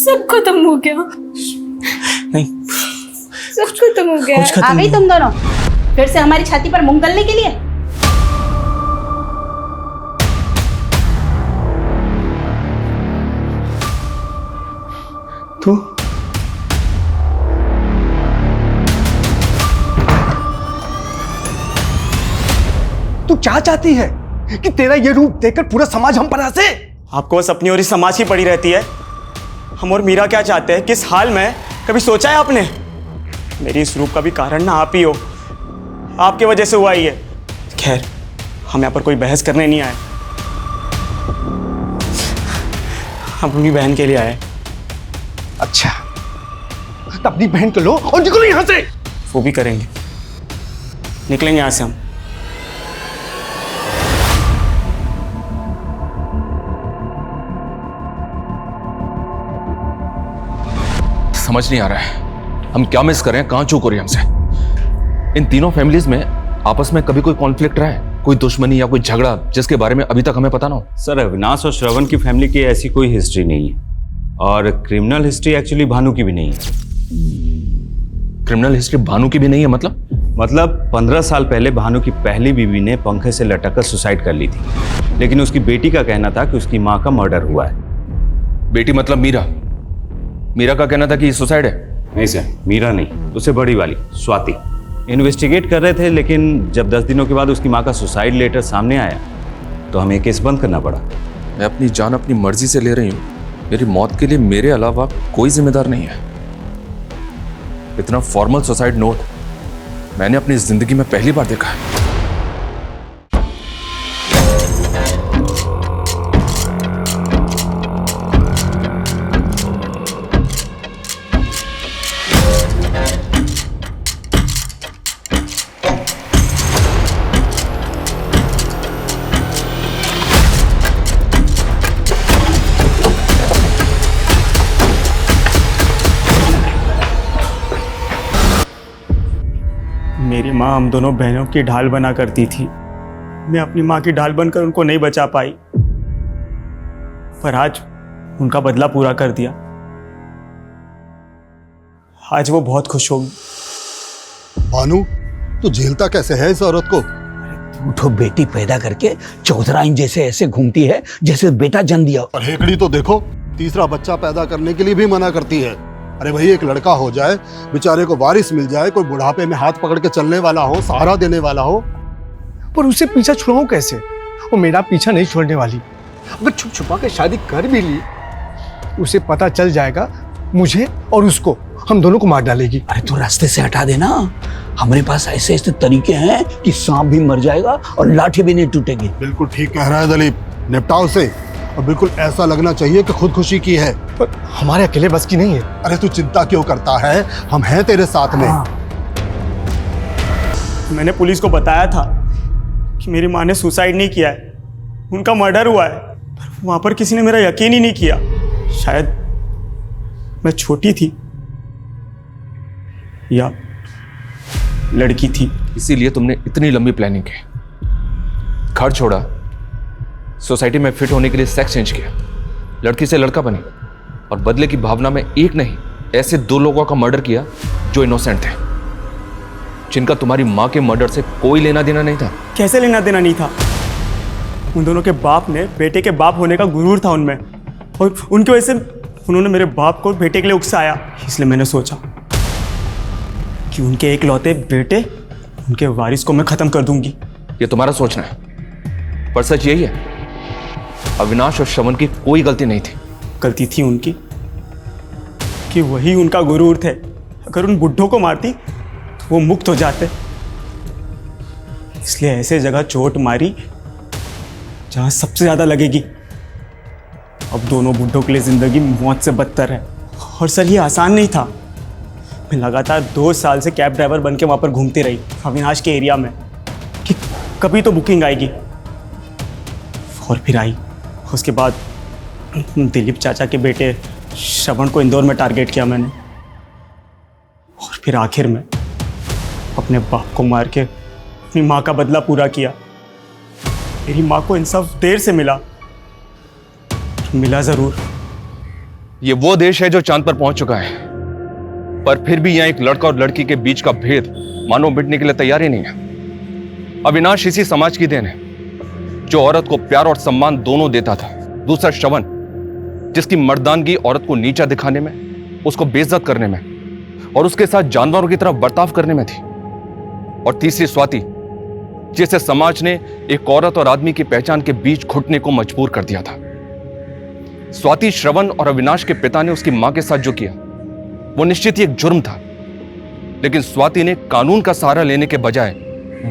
सब खत्म हो गया। नहीं, सब खत्म हो गया। आ गई तुम दोनों फिर से हमारी छाती पर मूंग दलने के लिए? तू क्या चाहती है कि तेरा ये रूप देखकर पूरा समाज हम पर हंसे? आपको बस अपनी और इस समाज की पड़ी रहती है। हम और मीरा क्या चाहते हैं, किस हाल में, कभी सोचा है आपने? मेरी इस रूप का भी कारण ना आप ही हो, आपके वजह से हुआ ही है। खैर, हम यहाँ पर कोई बहस करने नहीं आए, हम अपनी बहन के लिए आए। अच्छा, तो अपनी बहन को लो और निकलो यहाँ से। वो भी करेंगे, निकलेंगे यहाँ से हम। समझ नहीं आ रहा है हम क्या मिस कर रहे हैं, कहां चूक हो रही है हमसे। इन तीनों फैमिलीज में आपस में कभी कोई कॉन्फ्लिक्ट रहा है, कोई दुश्मनी या कोई झगड़ा जिसके बारे में अभी तक हमें पता ना हो? सर, अविनाश और श्रवण की फैमिली की ऐसी कोई हिस्ट्री नहीं है और क्रिमिनल हिस्ट्री एक्चुअली भानु की भी नहीं है। क्रिमिनल हिस्ट्री भानु की भी नहीं है? मतलब 15 साल पहले भानु की पहली बीवी ने पंखे से लटककर सुसाइड कर ली थी, लेकिन उसकी बेटी का कहना था कि उसकी माँ का मर्डर हुआ है। बेटी मतलब मीरा? मीरा का कहना था कि सुसाइड है। नहीं सर, मीरा नहीं, उससे बड़ी वाली स्वाति। इन्वेस्टिगेट कर रहे थे, लेकिन जब 10 दिनों के बाद उसकी माँ का सुसाइड लेटर सामने आया तो हमें केस बंद करना पड़ा। मैं अपनी जान अपनी मर्जी से ले रही हूँ। मेरी मौत के लिए मेरे अलावा कोई जिम्मेदार नहीं है। इतना फॉर्मल सुसाइड नोट मैंने अपनी जिंदगी में पहली बार देखा है। मेरी माँ हम दोनों बहनों की ढाल बना करती थी। मैं अपनी माँ की ढाल बनकर उनको नहीं बचा पाई, पर आज उनका बदला पूरा कर दिया। आज वो बहुत खुश होगी। भानु, तू झेलता कैसे है इस औरत को? तू तो बेटी पैदा करके चौधराइन जैसे ऐसे घूमती है जैसे बेटा जन्म दिया। और हेकड़ी तो देखो, तीसरा बच्चा पैदा करने के लिए भी मना करती है। अरे भाई, एक लड़का हो जाए, बेचारे को वारिस मिल जाए, कोई बुढ़ापे में हाथ पकड़ के चलने वाला हो, सहारा देने वाला हो। पर उसे पीछा छुड़ाऊं कैसे? वो मेरा पीछा नहीं छोड़ने वाली। अगर छुप छुपा के शादी कर भी ली, उसे पता चल जाएगा, मुझे और उसको, हम दोनों को मार डालेगी। अरे तो रास्ते से हटा देना। हमारे पास ऐसे ऐसे तरीके हैं कि सांप भी मर जाएगा और लाठी भी नहीं टूटेगी। बिल्कुल ठीक कह रहा है दलीप, निपटाओ से। और बिल्कुल ऐसा लगना चाहिए कि खुदकुशी की है। पर हमारे अकेले बस की नहीं है। अरे तू चिंता क्यों करता है, हम हैं तेरे साथ में। मैंने पुलिस को बताया था कि मेरी माँ ने सुसाइड नहीं किया है, उनका मर्डर हुआ है, पर वहां पर किसी ने मेरा यकीन ही नहीं किया। शायद मैं छोटी थी या लड़की थी। इसीलिए तुमने इतनी लंबी प्लानिंग की, घर छोड़ा, सोसाइटी में फिट होने के लिए सेक्स चेंज किया, लड़की से लड़का बनी, और बदले की भावना में एक नहीं ऐसे 2 लोगों का मर्डर किया जो इनोसेंट थे, जिनका तुम्हारी माँ के मर्डर से कोई लेना देना नहीं था। कैसे लेना देना नहीं था? उन दोनों के बाप ने बेटे के बाप होने का गुरूर था उनमें, और उनकी वजह से उन्होंने मेरे बाप को बेटे के लिए उकसाया। इसलिए मैंने सोचा कि उनके एकलौते बेटे, उनके वारिस को मैं खत्म कर दूंगी। ये तुम्हारा सोचना है, पर सच यही है, अविनाश और श्रवण की कोई गलती नहीं थी। गलती थी उनकी कि वही उनका गुरूर थे। अगर उन बुड्ढों को मारती तो वो मुक्त हो जाते, इसलिए ऐसे जगह चोट मारी जहां सबसे ज्यादा लगेगी। अब दोनों बुड्ढों के लिए जिंदगी मौत से बदतर है। और सर, ये आसान नहीं था। मैं लगातार 2 साल से कैब ड्राइवर बन के वहां पर घूमती रही अविनाश के एरिया में कि कभी तो बुकिंग आएगी, और फिर आई। उसके बाद दिलीप चाचा के बेटे श्रवण को इंदौर में टारगेट किया मैंने, और फिर आखिर में अपने बाप को मार के अपनी माँ का बदला पूरा किया। मेरी माँ को इंसाफ देर से मिला, मिला जरूर। ये वो देश है जो चांद पर पहुंच चुका है, पर फिर भी यहां एक लड़का और लड़की के बीच का भेद मानो मिटने के लिए तैयार ही नहीं है। अविनाश इसी समाज की देन है जो औरत को प्यार और सम्मान दोनों देता था। दूसरा श्रवण, जिसकी मर्दानगी औरत को नीचा दिखाने में, उसको बेइज्जत करने में और उसके साथ जानवरों की तरह बर्ताव करने में थी। और तीसरी स्वाति, जिसे समाज ने एक औरत और आदमी की पहचान के बीच घुटने को मजबूर कर दिया था। स्वाति, श्रवण और अविनाश के पिता ने उसकी मां के साथ जो किया वो निश्चित ही एक जुर्म था, लेकिन स्वाति ने कानून का सहारा लेने के बजाय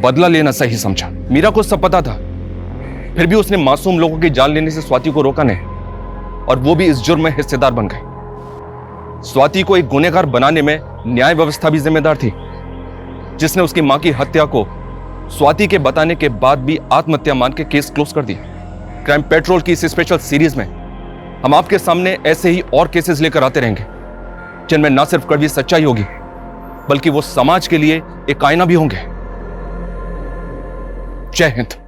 बदला लेना सही समझा। मीरा को सब पता था, फिर भी उसने मासूम लोगों की जान लेने से स्वाति को रोका नहीं, और वो भी इस जुर्म में हिस्सेदार बन गई। स्वाति को एक गुनहगार बनाने में न्याय व्यवस्था भी जिम्मेदार थी, जिसने उसकी मां की हत्या को स्वाति के बताने के बाद भी आत्महत्या मान के केस क्लोज कर दिया। क्राइम पेट्रोल की इस स्पेशल सीरीज में हम आपके सामने ऐसे ही और केसेस लेकर आते रहेंगे, जिनमें ना सिर्फ कड़वी सच्चाई होगी, बल्कि वो समाज के लिए एक आईना भी होंगे। जय हिंद।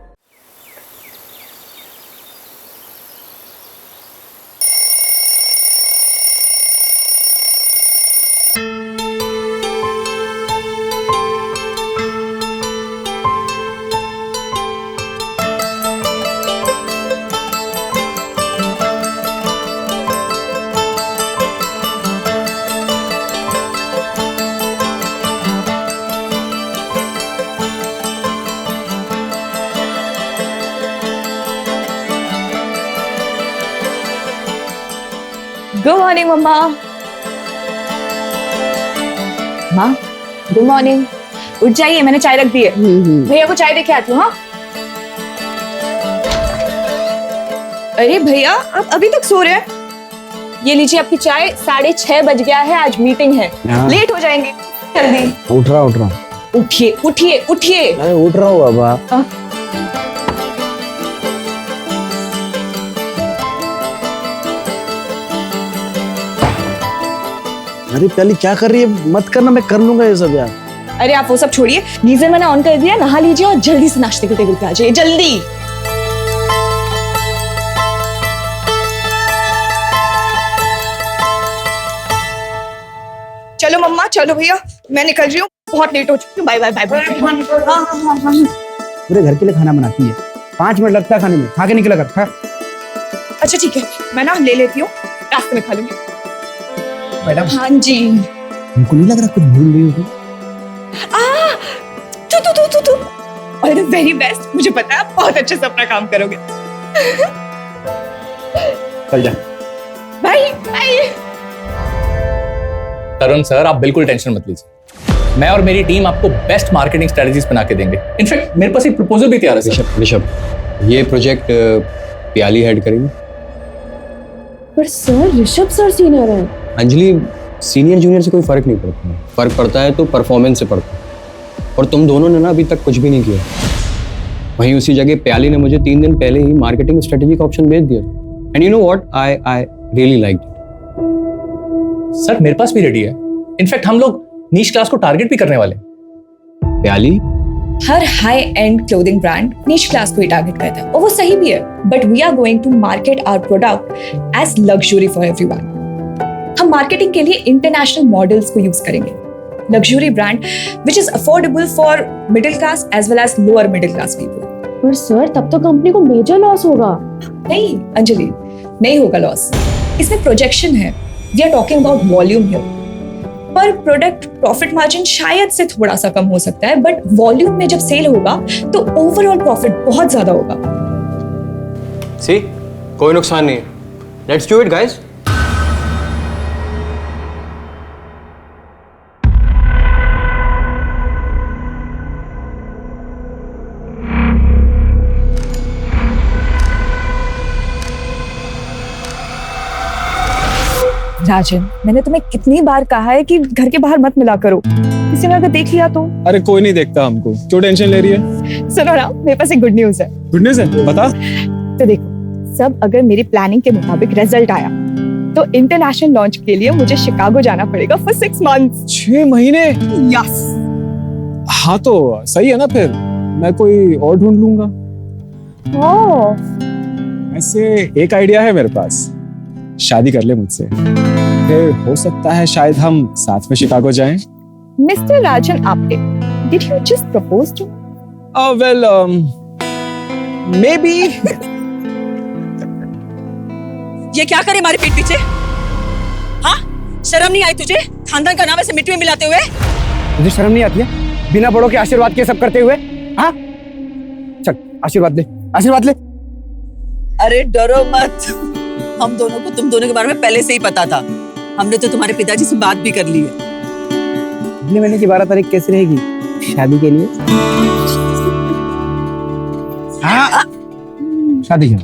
गुड मॉर्निंग मम्मा। माँ गुड मॉर्निंग। उठ जाइए, मैंने चाय रख दी है। भैया को चाय देके आती हूँ। हाँ अरे भैया आप अभी तक सो रहे हैं? ये लीजिए आपकी चाय। 6:30 बज गया है, आज मीटिंग है, लेट हो जाएंगे। जल्दी उठ रहा उठिए उठिए उठिए। मैं उठ रहा हूँ बाबा। अरे प्याली क्या कर रही है? मत करना, मैं कर लूंगा ये सब यार। अरे आप वो सब छोड़िए, गीजर मैंने ऑन कर दिया, नहा लीजिए और जल्दी से नाश्ते के टेबल पे आ जाइए, जल्दी। चलो मम्मा, चलो भैया, मैं निकल रही हूँ, बहुत लेट हो चुकी हूँ। Bye bye bye bye. पूरे घर के लिए खाना बनाती है, 5 मिनट लगता है खाने में, खा के निकला कर। खा। अच्छा ठीक है, मैं ना ले लेती हूँ, रास्ते में खा लूंगी। मैडम। हाँ जी। उनको नहीं लग रहा कुछ भूल गई होगी? तू ऑल द वेरी बेस्ट। मुझे पता है आप बहुत अच्छे से अपना काम करोगे। चल जा। Bye bye. तरुण सर, आप बिल्कुल टेंशन मत लीजिए, मैं और मेरी टीम आपको बेस्ट मार्केटिंग स्ट्रेटजीज बना के देंगे। इनफैक्ट मेरे पास एक प्रपोजल भी तैयार है सर। ऋषभ, ये प्रोजेक्ट प्याली हेड करेंगे। पर सर ऋषभ सर सीनियर है। अंजलि, सीनियर जूनियर से कोई फर्क नहीं पड़ता है, फर्क पड़ता है तो परफॉर्मेंस से पड़ता है। और तुम दोनों ने ना अभी तक कुछ भी नहीं किया। वहीं उसी जगह प्याली ने मुझे 3 दिन पहले ही मार्केटिंग स्ट्रेटेजी का ऑप्शन भेज दिया। And you know what, I really like it. Sir मेरे पास भी रेडी है, इनफैक्ट हम लोग नीश क्लास को टारगेट भी करने वाले हैं। प्याली, हर high end clothing brand niche class को ही टारगेट करता है और वो सही भी है, but we are going to market our product as luxury for everyone. हम मार्केटिंग के लिए इंटरनेशनल मॉडल्स को यूज करेंगे, luxury brand which is affordable for middle class as well as lower middle class people. पर sir तब तो company को major loss होगा। नहीं अंजलि, नहीं होगा लॉस, इसमें प्रोजेक्शन है। We are talking about volume here. पर प्रोडक्ट प्रॉफिट मार्जिन शायद से थोड़ा सा कम हो सकता है, बट वॉल्यूम में जब सेल होगा तो ओवरऑल प्रॉफिट बहुत ज्यादा होगा। सी, कोई नुकसान नहीं है। Let's do it guys. Rajan, मैंने तुम्हें कितनी बार कहा है कि घर के बाहर मत मिला करो, किसी ने अगर देख लिया तो। अरे कोई नहीं देखता हमको, क्यों टेंशन ले रही है? सुनो ना, मेरे पास एक गुड न्यूज है। गुड न्यूज है? बता। तो देखो, सब अगर मेरी प्लानिंग के मुताबिक रिजल्ट आया तो इंटरनेशनल लॉन्च के लिए मुझे शिकागो जाना पड़ेगा फॉर 6 months। 6 महीने? यस। हाँ तो सही है ना, फिर मैं कोई और ढूंढ लूंगा। ऐसे एक आइडिया है मेरे पास, शादी कर ले मुझसे, फिर हो सकता है शायद हम साथ में शिकागो जाएं। Mister Rajan Apte, did you just propose to? Well, maybe. ये क्या करे हमारे पीठ पीछे? हाँ, शर्म नहीं आई तुझे? खानदान का नाम ऐसे मिट्टी में मिलाते हुए। तुझे शर्म नहीं आती है? बिना बड़ों के आशीर्वाद के सब करते हुए। हाँ, चल आशीर्वाद ले, आशीर्वाद ले। अरे डरो मत, हम दोनों को तुम दोनों के बारे में पहले से ही पता था। हमने तो तुम्हारे पिताजी से बात भी कर ली है। अगले महीने की 12 तारीख कैसी रहेगी शादी के लिए? हाँ, शादी के।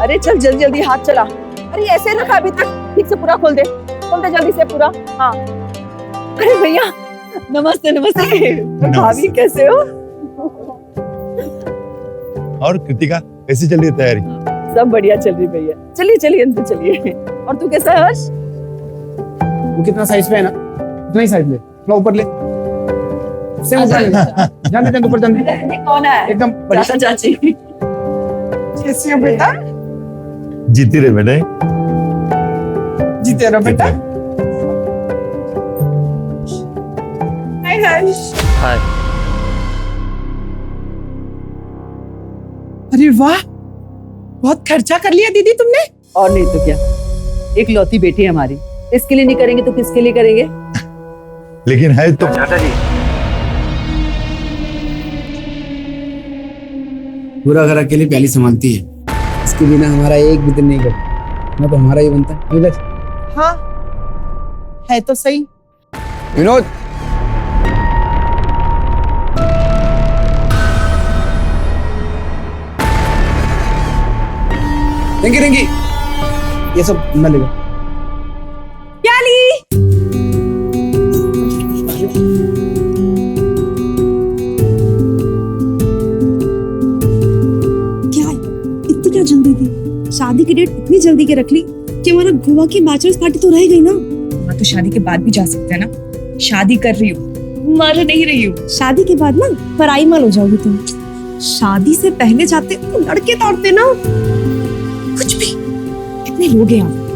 अरे चल जल्दी जल्दी हाथ चला। अरे ऐसे रखा अभी तक, ठीक से पूरा खोल दे जल्दी से पूरा। हाँ। अरे भैया नमस्ते। नमस्ते भाभी, कैसे हो? और कृतिका कैसी चल रही है तैयारी? सब बढ़िया चल रही भैया। चलिए चलिए अंदर चलिए। और तू कैसा है हर्ष? वो कितना साइज पे है ना, उतना ही साइज ले, थोड़ा ऊपर ले। से ऊपर ले। जान दे ऊपर जान दे। कौन है? एकदम चाचा चाची। कैसी हो बेटा? जीती रहे बेटे। जीते रहो बेटा। हाय हर्ष। हाय। अरे वाह, बहुत खर्चा कर लिया दीदी तुमने। और नहीं तो क्या, एक लौती बेटी है हमारी, इसके लिए नहीं करेंगे तो किसके लिए करेंगे? लेकिन है तो चाचा जी, पूरा घर अकेले प्याली संभालती है, इसके बिना हमारा एक भी दिन नहीं कटता। ना तो हमारा ही बनता है। नीरज, हाँ है तो सही। विनोद, रिंकी, ये सब मैं लेगा। प्याली क्या जल्दी थी? शादी की डेट इतनी जल्दी के रख ली कि हमारा गोवा की बैचलर्स पार्टी तो रह गई ना। मैं तो शादी के बाद भी जा सकते हैं ना। शादी कर रही हूँ, मर नहीं रही हूँ। शादी के बाद ना पराई माल हो जाओगी तुम। शादी से पहले जाते तो लड़के तोड़ते ना। कुछ भी कितने लोग हैं आप।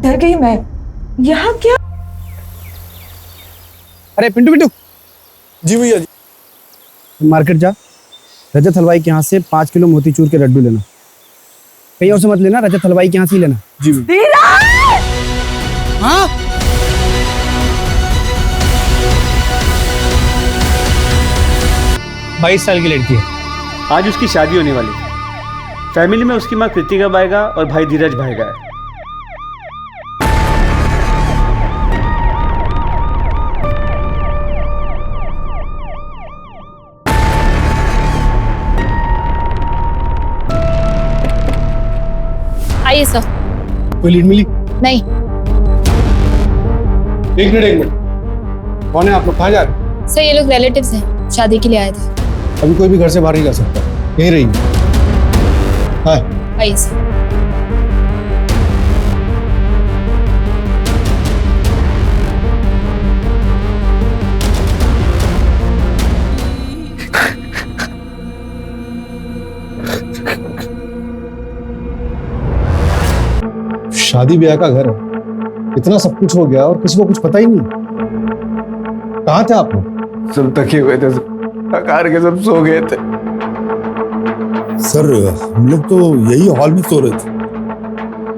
डर गई मैं। यहाँ क्या? अरे पिंटू, जी भैया जी। मार्केट जा, रजत हलवाई के यहाँ से 5 किलो मोतीचूर के लड्डू लेना। कहीं और से मत लेना, रजत हलवाई के यहाँ से ही लेना। जी भैया। हाँ 22 साल की लड़की है। आज उसकी शादी होने वाली है। फैमिली में उसकी माँ कृतिका बाएगा और भाई धीरज भाएगा है। आइए सर। कोई लीड मिली? नहीं। एक मिनट। कौन है आप लोग? कहाँ जा रहे हैं? सर ये लोग रिलेटिव्स हैं, शादी के लिए आए थे। अभी कोई भी घर से बाहर नहीं जा सकता, यहीं रहेंगे। हाँ आइए सर। शादी ब्याह का घर है, इतना सब कुछ हो गया और किसी को कुछ पता ही नहीं। कहाँ थे आप लोग? सब थके हुए थे, थकार के सब सो गए थे। सर हम लोग तो यही हॉल में सो रहे थे।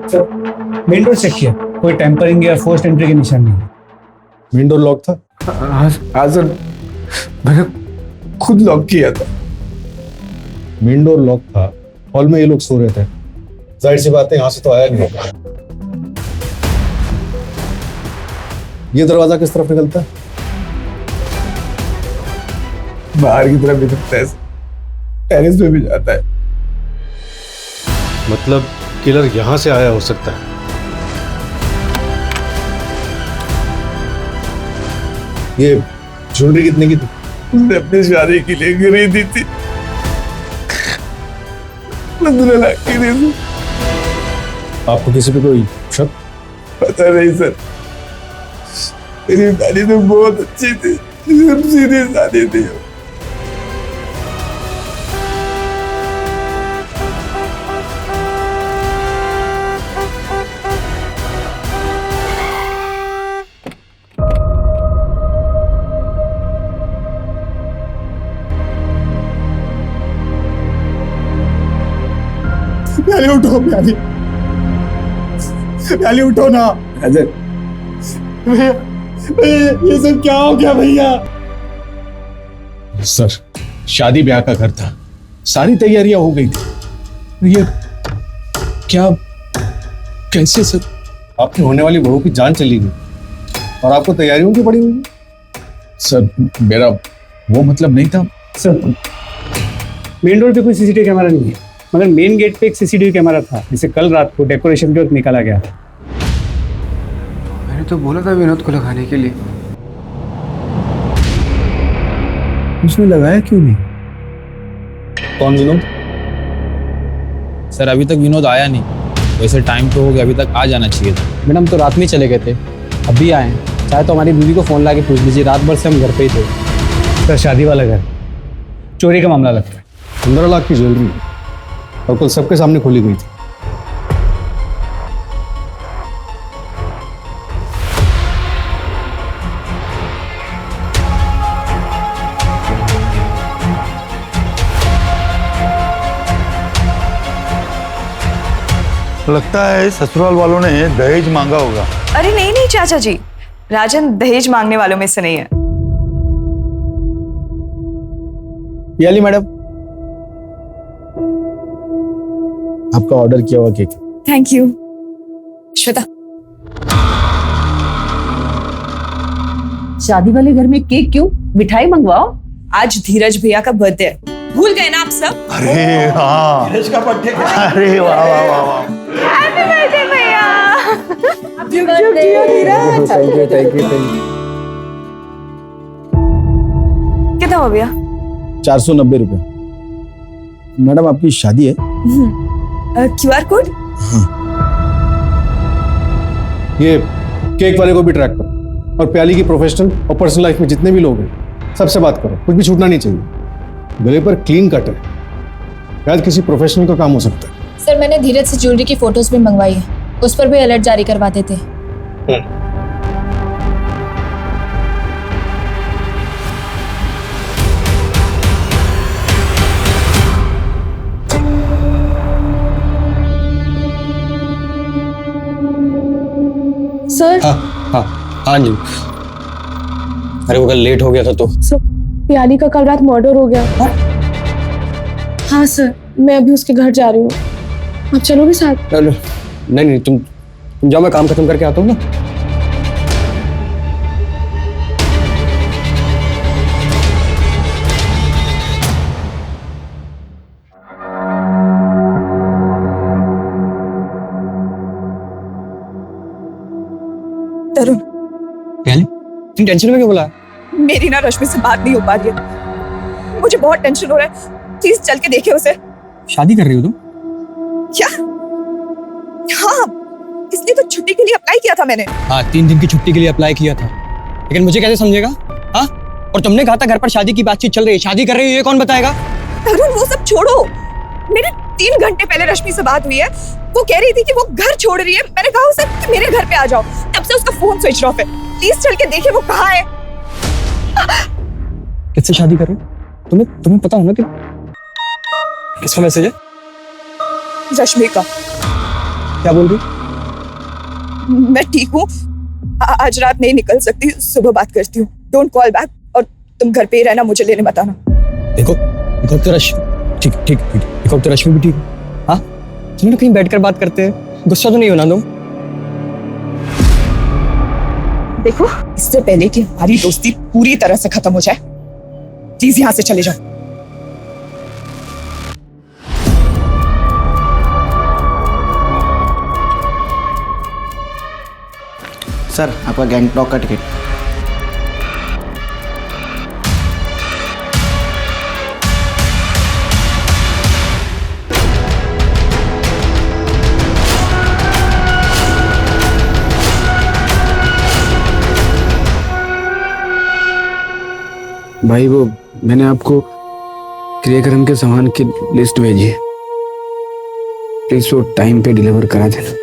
सर मेन डोर चेक किया, कोई टेम्परिंग या फोर्स्ड एंट्री के निशान नहीं। मेन डोर लॉक था? हाँ सर, मैंने खुद लॉक किया था। मेन डोर लॉक था, हॉल में ये लोग सो रहे थे, जाहिर सी बात है यहाँ से तो आया नहीं होगा। ये दरवाजा किस तरफ निकलता है? बाहर की तरफ निकलता है, टेरेस पे भी जाता है। मतलब किलर यहाँ से आया हो सकता है। ये ज्वेलरी कितने की थी? उसने अपनी शादी के लिए खरीदी थी, 15 लाख की थी। आपको किसी पे कोई शक? पता नहीं सर, मेरी शादी तो बहुत अच्छी थी, सीधी शादी थी। प्याली उठो, प्याली उठो ना। अजय भैया, ये सब क्या हो गया भैया? सर शादी ब्याह का घर था, सारी तैयारियां हो गई थी। ये क्या, कैसे सर? आपकी होने वाली बहू की जान चली गई और आपको तैयारियों की पड़ी हुई? सर मेरा वो मतलब नहीं था। सर मेन रोड पे कोई सीसीटीवी कैमरा नहीं है, मगर मेन गेट पे एक सीसीटीवी कैमरा था, जिसे कल रात को डेकोरेशन के वक्त निकाला गया था। मैंने तो बोला था विनोद को लगाने के लिए। उसने लगाया क्यों नहीं? कौन विनोद? सर अभी तक विनोद आया नहीं। वैसे टाइम तो हो गया, अभी तक आ जाना चाहिए था। मैडम तो रात में चले गए थे, अभी आए हैं। चाहे तो हमारी बीवी को फोन ला के पूछ लीजिए, रात भर से हम घर पे ही थे। सर शादी वाला घर, चोरी का मामला लगता है। 15 लाख की ज्वेलरी और कल सबके सामने खोली गई थी। लगता है ससुराल वालों ने दहेज मांगा होगा। अरे नहीं नहीं चाचा जी, राजन दहेज मांगने वालों में से नहीं है। याली मैडम, आपका ऑर्डर किया हुआ केक। Thank you. श्वेता, शादी वाले घर में केक क्यों? मिठाई मंगवाओ। आज धीरज भैया का बर्थडे है, भूल गए ना आप सब? अरे हाँ, धीरज का बर्थडे। अरे वाह वाह वाह वाह। हैप्पी बर्थडे भैया। Thank you thank you. कितना हो गया? 490 रुपए। मैडम आपकी शादी है? QR code? ये केक वाले को भी ट्रैक करो और प्याली की प्रोफेशनल और पर्सनल लाइफ में जितने भी लोग हैं सबसे बात करो, कुछ भी छूटना नहीं चाहिए। गले पर क्लीन कट है, शायद किसी प्रोफेशनल का काम हो सकता है। सर मैंने धीरज से ज्वेलरी की फोटोज भी मंगवाई है, उस पर भी अलर्ट जारी करवा देते। सर हाँ जी। अरे वो कल लेट हो गया था तो। सर प्याली का कल रात मर्डर हो गया। हाँ सर, मैं अभी उसके घर जा रही हूँ, आप चलोगे साथ? नहीं नहीं, तुम जाओ, मैं काम खत्म करके आता हूँ ना। तरुण, तुम टेंशन में क्यों बोला? मेरी ना रश्मि से बात नहीं हो पा रही है, मुझे बहुत टेंशन हो रहा है। प्लीज चल के देखिए उसे। शादी कर रही हो तुम? क्या? हाँ, इसलिए तो छुट्टी के लिए अप्लाई किया था मैंने। हाँ, 3 दिन की छुट्टी के लिए अप्लाई किया था, लेकिन मुझे कैसे समझेगा? हाँ, और तुमने कहा था घर पर शादी की बातचीत चल रही है, शादी कर रही है, ये कौन बताएगा? तरुण वो सब छोड़ो, मेरे 3 घंटे पहले रश्मि से बात हुई है। वो कह रही थी कि वो घर छोड़ रही है। मैंने कहा उसे कि मेरे घर पे आ जाओ, तब से उसका फोन स्विच ऑफ है। प्लीज चल के देखिए वो कहाँ है। किससे शादी कर रहे हो? तुम्हें पता होना कि किसका मैसेज है? रश्मि का। क्या बोल रही? मैं ठीक हूँ, आज रात नहीं निकल सकती, सुबह बात करती हूँ। डोंट कॉल बैक और तुम घर पे ही रहना, मुझे लेने मत आना। देखो तो रश्मि ठीक देखो तो रश्मि भी ठीक है। हाँ, तुम लोग कहीं बैठकर बात करते हैं, गुस्सा तो नहीं होना तुम? देखो, इससे पहले कि हमारी दोस्ती पूरी तरह से खत्म हो जाए, प्लीज यहाँ से चले जाओ। सर आपका गैंगटॉक का टिकट। भाई वो मैंने आपको क्रियाक्रम के सामान की लिस्ट भेजी है, प्लीज वो टाइम पे डिलीवर करा देना।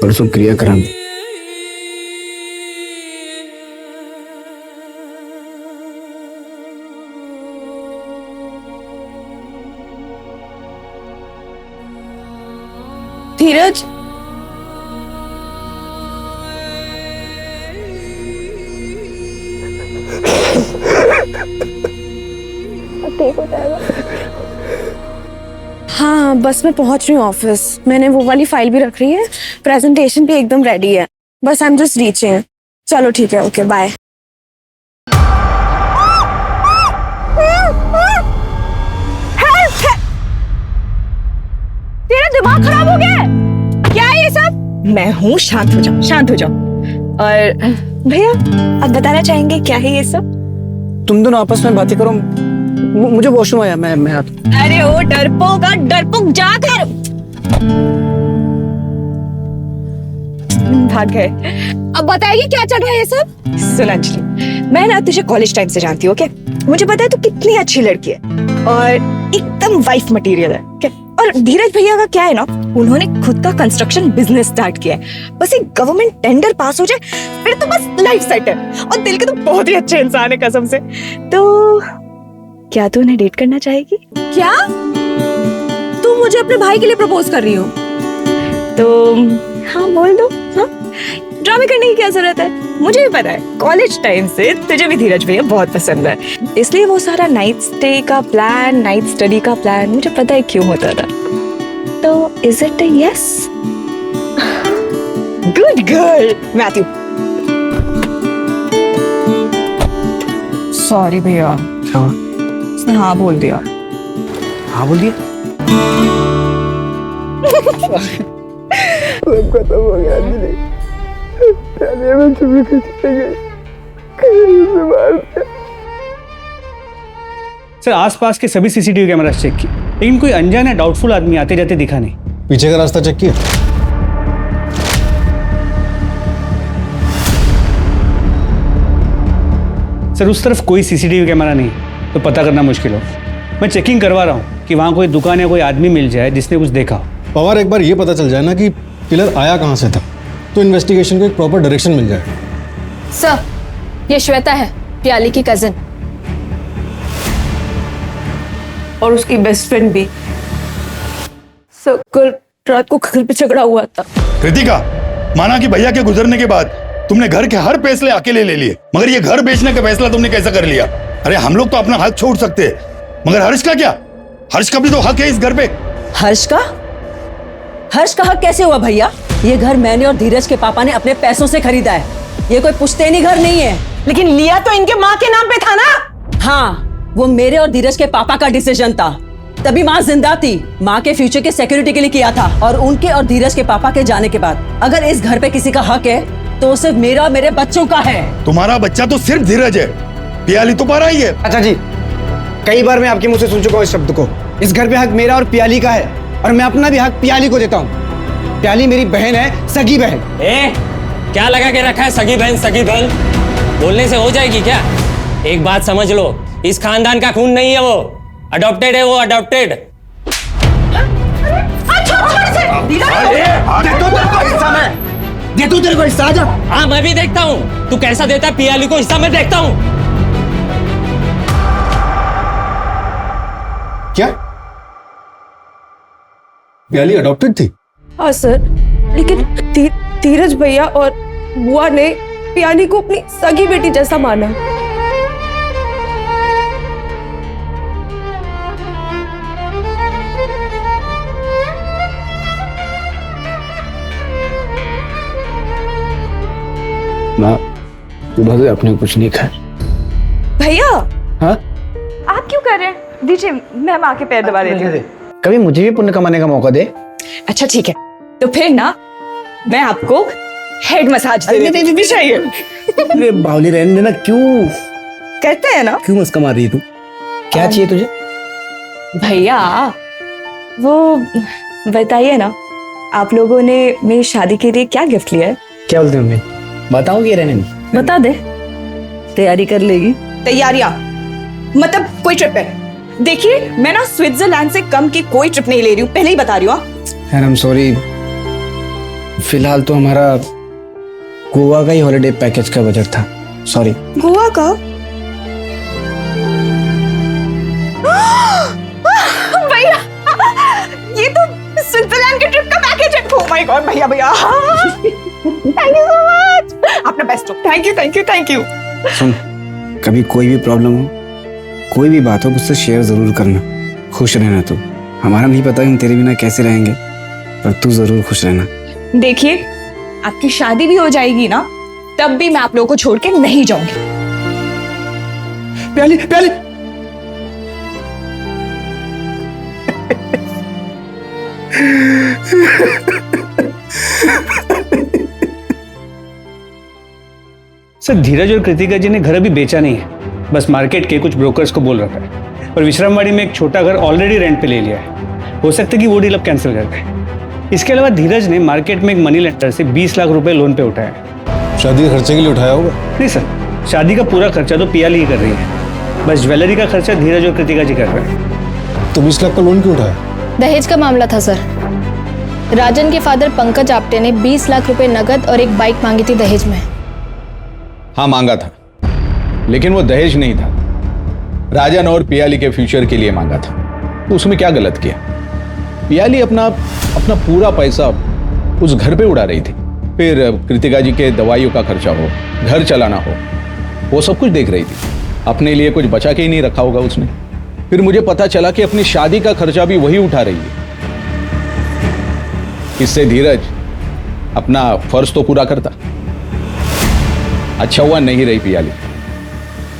परसों क्रियाक्रम। धीरज, ठीक हो जाएगा। हाँ बस मैं पहुंच रही हूँ ऑफिस। मैंने वो वाली फाइल भी रख रही है, प्रेजेंटेशन भी एकदम रेडी है, बस आई एम जस्ट रीचिंग। चलो ठीक है, ओके बाय। तेरा दिमाग खराब हो गया है क्या ये सब? मैं हूँ, शांत हो जाओ, शांत हो जाओ। और भैया आप बताना चाहेंगे क्या है ये सब? तुम दोनों आपस में बातें करो, मुझे वॉशरूम आया, मैं आता। अरे ओ डरपोक जाकर भाग गए। अब बताएगी क्या चल रहा है ये सब? सुन अंजलि, मैं ना तुझे कॉलेज टाइम से जानती हूँ, ओके? मुझे पता है तू कितनी अच्छी लड़की है और एकदम वाइफ मटेरियल है, ओके? और धीरज भैया का क्या है ना, उन्होंने खुद का कंस्ट्रक्शन बिजनेस स्टार्ट किया है। बस एक गवर्नमेंट टेंडर पास हो जाए फिर तो बस लाइफ सेट है। और दिल के तो बहुत ही अच्छे इंसान है कसम से। तो क्या तू उन्हें डेट करना चाहेगी? क्या तू मुझे अपने भाई के लिए प्रपोज कर रही हो? तो हाँ बोल दो। हाँ, ड्रामे करने की क्या जरूरत है? मुझे भी पता है कॉलेज टाइम से तुझे भी धीरज भैया बहुत पसंद है, इसलिए वो सारा नाइट स्टे का प्लान, नाइट स्टडी का प्लान मुझे पता है क्यों होता था। तो is it a yes? Good girl Matthew. Sorry भैया, उसने हाँ बोल दिया। हाँ बोल दिया? खत्म हो गया अंजलि, में चुपी खींचते गए, सर आसपास के सभी सीसीटीवी कैमरास चेक किए, लेकिन कोई अनजान या डाउटफुल आदमी आते जाते दिखा नहीं। पीछे का रास्ता चेक किया? सर उस तरफ कोई सीसीटीवी कैमरा नहीं, तो पता करना मुश्किल हो। मैं चेकिंग करवा रहा हूँ कि वहाँ कोई दुकान या कोई आदमी मिल जाए जिसने कुछ देखा हो। पवार, एक बार ये पता चल जाए ना कि किलर आया कहाँ से था, तो इन्वेस्टिगेशन को एक प्रॉपर डायरेक्शन मिल जाए। सर, ये श्वेता है, प्याली की कजिन और उसकी बेस्ट फ्रेंड भी। सर कल रात को घर पे झगड़ा हुआ था। कृतिका, माना कि भैया के गुजरने के बाद तुमने घर के हर फैसले अकेले ले लिए, मगर ये घर बेचने का फैसला तुमने कैसे कर लिया? अरे हम लोग तो अपना हक छोड़ सकते हैं, मगर हर्ष का क्या? हर्ष का भी तो हक है इस घर पे। हर्ष का हक कैसे हुआ भैया? ये घर मैंने और धीरज के पापा ने अपने पैसों से खरीदा है, ये कोई पुश्तैनी घर नहीं है। लेकिन लिया तो इनके माँ के नाम पे था ना? हाँ, वो मेरे और धीरज के पापा का डिसीजन था, तभी माँ जिंदा थी। माँ के फ्यूचर के सिक्योरिटी के लिए किया था, और उनके और धीरज के पापा के जाने के बाद अगर इस घर पे किसी का हक है तो सिर्फ मेरा और मेरे बच्चों का है। तुम्हारा बच्चा तो सिर्फ धीरज है, पियाली तो पारा ही है। अच्छा जी, कई बार मैं आपके मुंह से सुन चुका हूँ इस शब्द को। इस घर पे हक मेरा और पियाली का है, और मैं अपना भी हक पियाली को देता हूँ। प्याली मेरी बहन है, सगी बहन। क्या लगा के रखा है सगी बहन? बोलने से हो जाएगी क्या? एक बात समझ लो, इस खानदान का खून नहीं है वो, अडॉप्टेड है वो, अडॉप्टेड। दे तू तेरे को हिस्सा, आजा। हाँ मैं भी देखता हूँ तू कैसा देता है पियाली को हिस्सा, मैं देखता हूँ। क्या पियाली अडॉप्टेड थी? हाँ सर, लेकिन धीरज भैया और बुआ ने प्याली को अपनी सगी बेटी जैसा माना। माँ, सुबह से आपने कुछ नहीं खाया। भैया, हाँ? आप क्यों कर रहे हैं? दीजिए, मैं माँ के पैर दबा देती हूँ। कभी मुझे भी पुण्य कमाने का मौका दे। अच्छा ठीक है, तो फिर ना मैं आपको हेड मसाज दे देती हूँ। चाहिए? अरे बावली रहने देना, क्यों कहते हैं ना, क्यों मस्का मार रही है तू? क्या चाहिए तुझे? भैया वो बताइए ना, आप लोगों ने मेरी शादी के लिए क्या गिफ्ट लिया है? क्या बोलते हैं मम्मी? बताओगे रहने नहीं? बता दे, तैयारी कर लेगी। तैयारियां मतलब कोई ट्रिप है? देखिए, मैं ना स्विट्जरलैंड से कम की कोई ट्रिप नहीं ले रही हूँ, पहले ही बता रही हूँ। यार आई एम सॉरी, फिलहाल तो हमारा गोवा का ही हॉलिडे पैकेज का बजट था। सॉरी। गोवा का? भैया, ये तो स्विट्जरलैंड के ट्रिप का पैकेज है। ओह माय गॉड भैया, थैंक यू सो मच, आपने बेस्ट हो। Thank you. सुन, कभी कोई भी प्रॉब्लम हो, कोई भी बात हो, मुझसे शेयर जरूर करना। खुश रहना तू। हमारा नहीं पता हम तेरे बिना कैसे रहेंगे, पर तू जरूर खुश रहना। देखिए, आपकी शादी भी हो जाएगी ना, तब भी मैं आप लोगों को छोड़ के नहीं जाऊंगी। प्याली सर धीरज और कृतिका जी ने घर अभी बेचा नहीं है, बस मार्केट के कुछ ब्रोकर्स को बोल रखा है, और विश्रामवाड़ी में एक छोटा घर ऑलरेडी रेंट पे ले लिया है। हो सकता है कि वो डील अब कैंसिल कर दें। इसके अलावा धीरज ने मार्केट में एक मनी लेंडर से 20 लाख रुपए लोन पे उठाया है। शादी के खर्चे के लिए उठाया होगा? नहीं सर, शादी का पूरा खर्चा तो पियाली ही कर रही है, बस ज्वेलरी का खर्चा धीरज और कृतिका जी कर रहे हैं। तो 20 लाख का लोन क्यों उठाया? दहेज का मामला था सर। राजन के फादर पंकज आप्टे ने 20 लाख रुपए नगद और एक बाइक मांगी थी दहेज में। हाँ मांगा था, लेकिन वो दहेज नहीं था, राजन और पियाली के फ्यूचर के लिए मांगा था। तो उसमें क्या गलत किया? पियाली अपना पूरा पैसा उस घर पे उड़ा रही थी, फिर कृतिका जी के दवाइयों का खर्चा हो, घर चलाना हो, वो सब कुछ देख रही थी। अपने लिए कुछ बचा के ही नहीं रखा होगा उसने। फिर मुझे पता चला कि अपनी शादी का खर्चा भी वही उठा रही है। इससे धीरज अपना फर्ज तो पूरा करता। अच्छा हुआ नहीं रही पियाली,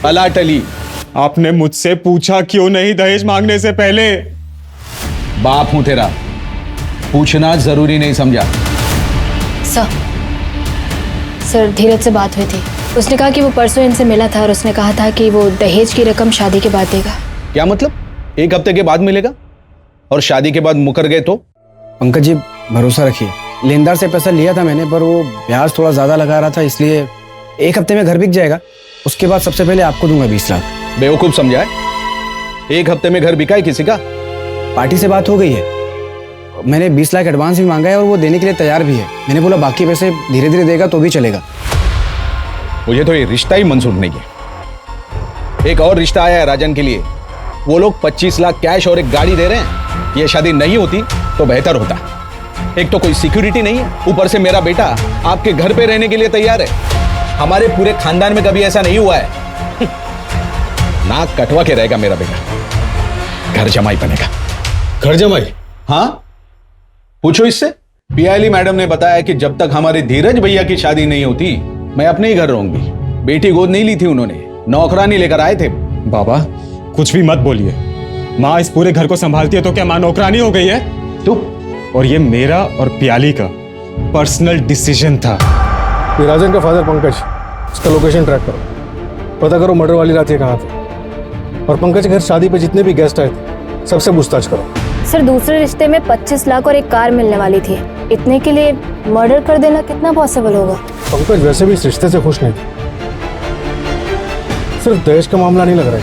अला टली। आपने मुझसे पूछा क्यों नहीं दहेज मांगने से पहले? बाप हूं तेरा, पूछना जरूरी नहीं समझा? सर धीरज से बात हुई थी, उसने कहा कि वो परसों इनसे मिला था और उसने कहा था कि वो दहेज की रकम शादी के बाद देगा। क्या मतलब? 1 हफ्ते के बाद मिलेगा और शादी के बाद मुकर गए तो? पंकज जी भरोसा रखिए, लेनदार से पैसा लिया था मैंने, पर वो ब्याज थोड़ा ज्यादा लगा रहा था, इसलिए 1 हफ्ते में घर बिक जाएगा। उसके बाद सबसे पहले आपको दूंगा 20 लाख। बेवकूफ समझा है? 1 हफ्ते में घर बिका है किसी का? पार्टी से बात हो गई है, मैंने 20 लाख एडवांस भी मांगा है और वो देने के लिए तैयार भी है। मैंने बोला बाकी पैसे धीरे धीरे देगा तो भी चलेगा। मुझे तो ये रिश्ता ही मंजूर नहीं है। एक और रिश्ता आया है राजन के लिए, वो लोग 25 लाख कैश और एक गाड़ी दे रहे हैं। ये शादी नहीं होती तो बेहतर होता। एक तो कोई सिक्योरिटी नहीं है, ऊपर से मेरा बेटा आपके घर पे रहने के लिए तैयार है। हमारे पूरे खानदान में कभी ऐसा नहीं हुआ है। नाक कटवा के रहेगा मेरा बेटा, घर जमाई बनेगा। घर जमाई? हाँ, पूछो इससे। पियाली मैडम ने बताया कि जब तक हमारे धीरज भैया की शादी नहीं होती मैं अपने ही घर रहूंगी। बेटी गोद नहीं ली थी उन्होंने, नौकरानी लेकर आए थे। बाबा कुछ भी मत बोलिए, माँ इस पूरे घर को संभालती है तो क्या माँ नौकरानी हो गई है? तू और ये मेरा और पियाली का पर्सनल डिसीजन था। ये राजन का फादर पंकज, उसका लोकेशन ट्रैक करो, पता करो मर्डर वाली रात ये कहाँ थे, और पंकज के घर शादी पे जितने भी गेस्ट आए थे सबसे पूछताछ करो। सर दूसरे रिश्ते में 25 लाख और एक कार मिलने वाली थी, इतने के लिए मर्डर कर देना कितना पॉसिबल होगा? पंकज वैसे भी इस रिश्ते से खुश नहीं थे, सिर्फ दहेज का मामला नहीं लग रहा है।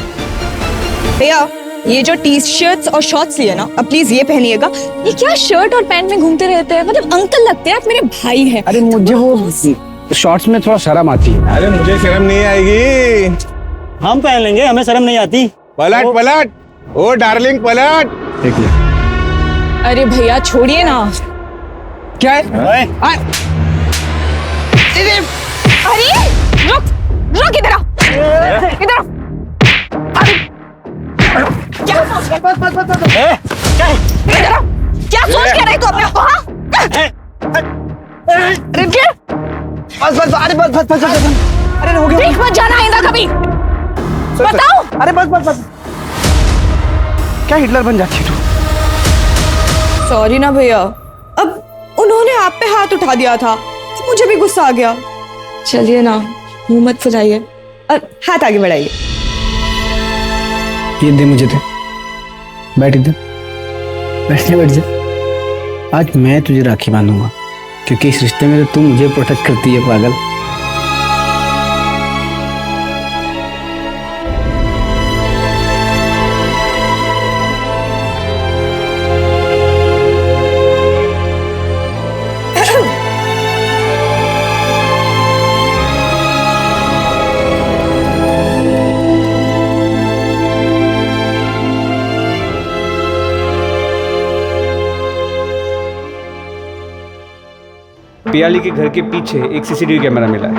भैया ये जो टी शर्ट्स और शॉर्ट्स लिए ना, अब प्लीज ये पहनिएगा। ये क्या शर्ट और पैंट में घूमते रहते हैं, मतलब अंकल लगते हैं, आप मेरे भाई हैं। अरे मुझे वो शॉर्ट्स में थोड़ा शर्म आती है। अरे मुझे शर्म नहीं आएगी, हम पहन लेंगे, हमें शर्म नहीं आती। पलट पलट, ओ डार्लिंग पलट। अरे भैया छोड़िए ना। क्या है? अरे रुक रुक, इधर आ, इधर आ। क्या क्या सोच के रहे तू अपने को? बस अरे बस अरे हो गया। देख मत जाना आइंदा कभी। बताओ। अरे बस क्या हिटलर बन जाती है तू? सॉरी ना भैया, अब उन्होंने आप पे हाथ उठा दिया था तो मुझे भी गुस्सा आ गया। चलिए ना, मुंह मत फुलाइए और हाथ आगे बढ़ाइए। ये दे मुझे, दे, बैठ इधर, बैठ जा। आज मैं तुझे राखी बांधूंगा क्योंकि इस रिश्ते में तो तू मुझे प्रोटेक्ट करती है पागल। पियाली के घर के पीछे एक सीसीटीवी कैमरा मिला है।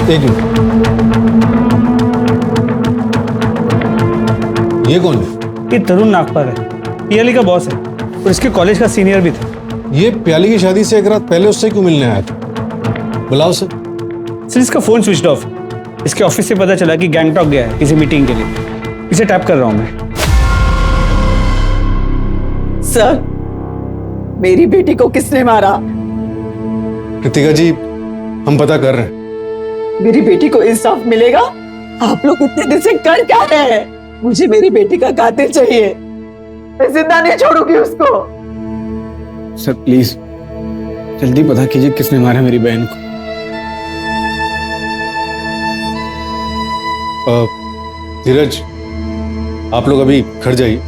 एक मिनट, ये कौन है? ये तरुण नागपाल है, पियाली का बॉस है और इसके कॉलेज का सीनियर भी था। ये प्याली की शादी से 1 रात पहले उससे क्यों मिलने आया था? बुलाओ सर। सर इसका फोन स्विच ऑफ, इसके ऑफिस से पता चला कि गैंगटॉक गया है किसी मीटिंग के लिए। इसे टैप कर रहा हूं मैं। सर मेरी बेटी को किसने मारा? कृतिका जी, हम पता कर रहे हैं। मेरी बेटी को इंसाफ मिलेगा? आप लोग इतने दिन से कर क्या रहे हैं? मुझे मेरी बेटी का कातिल चाहिए। मैं जिंदा नहीं छोड़ूंगी उसको। सर प्लीज जल्दी पता कीजिए किसने मारा मेरी बहन को। धीरज, आप लोग अभी घर जाइए,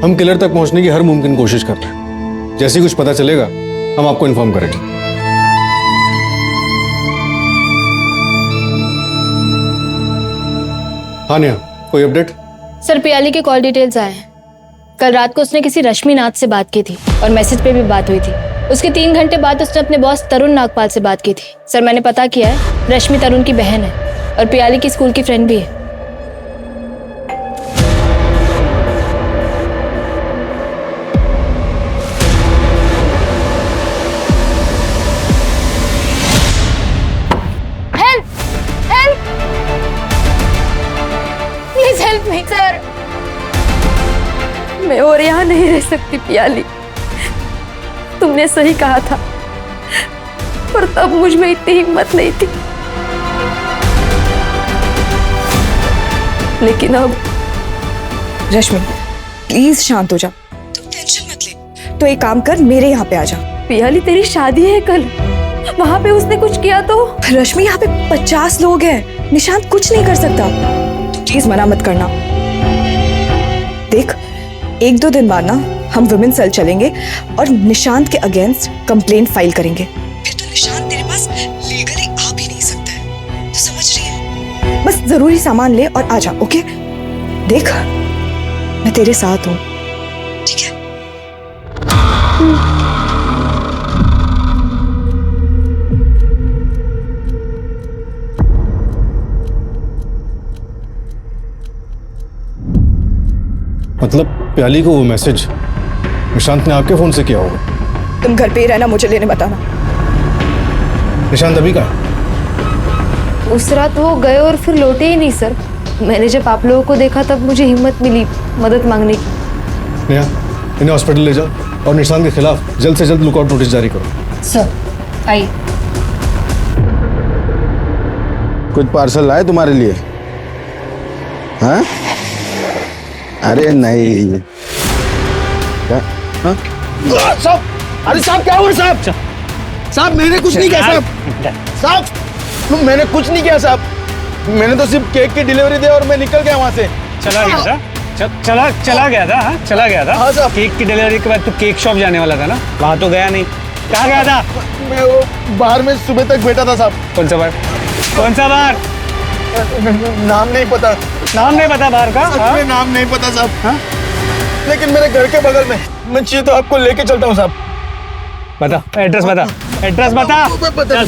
हम किलर तक पहुंचने की हर मुमकिन कोशिश कर रहे हैं। जैसे ही कुछ पता चलेगा हम आपको इन्फॉर्म करेंगे। हाँ नेहा, कोई अपडेट? सर पियाली के कॉल डिटेल्स आए हैं। कल रात को उसने किसी रश्मि नाथ से बात की थी और मैसेज पे भी बात हुई थी। उसके 3 घंटे बाद उसने अपने बॉस तरुण नागपाल से बात की थी। सर मैंने पता किया है, रश्मि तरुण की बहन है और पियाली की स्कूल की फ्रेंड भी है। सर मैं और यहाँ नहीं रह सकती पियाली। तुमने सही कहा था, पर तब मुझ में इतनी हिम्मत नहीं थी। लेकिन अब रश्मि प्लीज शांत हो जा, तुम टेंशन मत ले। तो एक काम कर, मेरे यहाँ पे आ जा। पियाली तेरी शादी है कल, वहां पे उसने कुछ किया तो? रश्मि यहाँ पे 50 लोग हैं, निशांत कुछ नहीं कर सकता। प्लीज मना मत करना। देख 1-2 दिन बाद ना हम वुमेन सेल चलेंगे और निशांत के अगेंस्ट कंप्लेंट फाइल करेंगे। फिर तो निशांत तेरे पास लीगली आ भी नहीं सकता है, तो समझ रही है? बस जरूरी सामान ले और आ जा, ओके? देख मैं तेरे साथ हूँ, ठीक है? मतलब प्याली को वो मैसेज निशांत ने आपके फोन से किया होगा? तुम घर पे ही रहना, मुझे लेने बताना। निशांत अभी कहाँ? उस रात वो गए और फिर लौटे ही नहीं सर। मैंने जब आप लोगों को देखा तब मुझे हिम्मत मिली मदद मांगने की। नेहा, इन्हें हॉस्पिटल ले जाओ और निशांत के खिलाफ जल्द से जल्द लुकआउट नोटिस जारी करो। सर आइए। कुछ पार्सल लाए तुम्हारे लिए? हाँ? अरे नहीं। क्या? हाँ? साहब, अरे साहब क्या हुआ साहब? साहब मैंने कुछ नहीं किया साहब। साहब मैंने कुछ नहीं किया साहब। मैंने तो सिर्फ केक की डिलीवरी दी और मैं निकल गया वहां से। चला गया था? चला गया था? हाँ चला गया था। हाँ साहब। केक की डिलीवरी के बाद तू केक शॉप जाने वाला था ना, वहां तो गया नहीं। कहाँ गया था? मैं वो बाहर में सुबह तक बैठा था साहब। कौन सा बार? कौन सा बार? नाम नहीं पता। नाम नहीं पता बाहर का? सच में नाम नहीं पता साहब। हाँ? लेकिन मेरे घर के बगल में, मैं चाहिए तो आपको लेके चलता हूँ साहब। बता एड्रेस, बता एड्रेस, बता।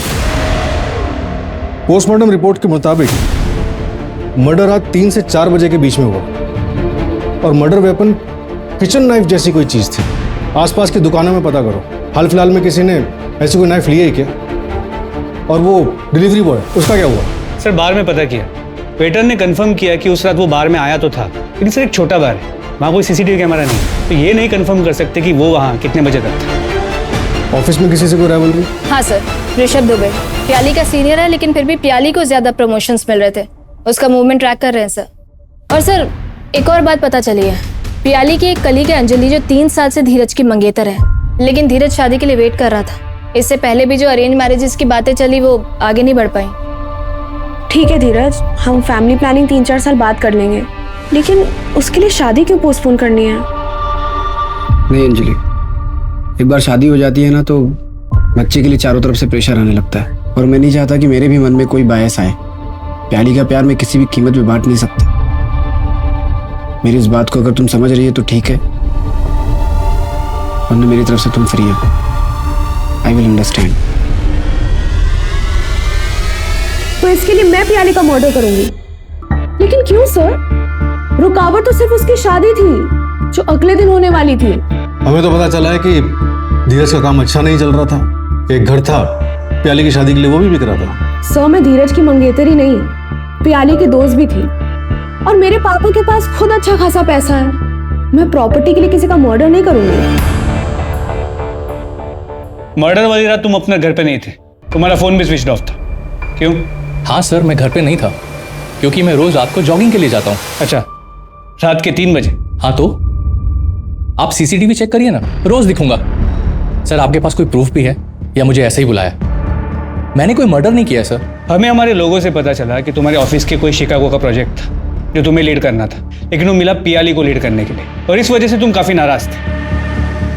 पोस्टमार्टम रिपोर्ट के मुताबिक मर्डर रात 3 से 4 बजे के बीच में हुआ और मर्डर वेपन किचन नाइफ जैसी कोई चीज थी। आसपास की दुकानों में पता करो, हाल फिलहाल में किसी ने ऐसी कोई नाइफ लिया ही क्या? और वो डिलीवरी बॉय, उसका क्या हुआ? सर बार में पता किया, वेटर ने कंफर्म किया कि उस रात वो बार में आया तो था, लेकिन सर एक छोटा बार है, वहाँ कोई सीसीटीवी कैमरा नहीं, तो ये नहीं कंफर्म कर सकते कि वो वहाँ कितने बजे तक था। ऑफिस में किसी से कोई राइवलरी? हाँ सर, ऋषभ दुबे प्याली का सीनियर है, लेकिन फिर भी प्याली को ज्यादा प्रमोशंस मिल रहे थे। उसका मूवमेंट ट्रैक कर रहे हैं सर। और सर एक और बात पता चली है, प्याली की एक कलीग है अंजलि, जो 3 साल से धीरज की मंगेतर है, लेकिन धीरज शादी के लिए वेट कर रहा था। इससे पहले भी जो अरेंज मैरिजेस की बातें चली वो आगे नहीं बढ़ पाई। ठीक है धीरज, हम फैमिली प्लानिंग 3-4 साल बाद कर लेंगे, लेकिन उसके लिए शादी क्यों पोस्टपोन करनी है? नहीं अंजलि, एक बार शादी हो जाती है ना तो बच्चे के लिए चारों तरफ से प्रेशर आने लगता है, और मैं नहीं चाहता कि मेरे भी मन में कोई बायस आए। प्याली का प्यार मैं किसी भी कीमत में बांट नहीं सकता। मेरी इस बात को अगर तुम समझ रही है तो ठीक है, वरना मेरी तरफ से तुम फ्री हो। I will understand. तो इसके लिए मैं प्याली का मर्डर करूंगी? लेकिन क्यों सर? रुकावट तो सिर्फ उसकी शादी थी जो अगले दिन होने वाली थी। हमें तो पता चला है कि धीरज का काम अच्छा नहीं चल रहा था। एक घर था प्याली की शादी के लिए, वो भी बिक रहा था। सर मैं धीरज की मंगेतर ही नहीं, प्याली की दोस्त भी थी, और मेरे पापा के पास खुद अच्छा खासा पैसा है। मैं प्रॉपर्टी के लिए किसी का मर्डर नहीं करूंगी। मर्डर वाली रात तुम अपने घर पे नहीं थे, तुम्हारा फोन भी स्विच ऑफ था। क्यों? हाँ सर, मैं घर पे नहीं था क्योंकि मैं रोज रात को जॉगिंग के लिए जाता हूँ। अच्छा, रात के 3 बजे? हाँ तो आप सीसीटीवी चेक करिए ना, रोज दिखूंगा। सर आपके पास कोई प्रूफ भी है या मुझे ऐसे ही बुलाया? मैंने कोई मर्डर नहीं किया सर। हमें हमारे लोगों से पता चला कि तुम्हारे ऑफिस के कोई शिकागो का प्रोजेक्ट था जो तुम्हें लीड करना था, लेकिन वो मिला पियाली को लीड करने के लिए, और इस वजह से तुम काफी नाराज थे।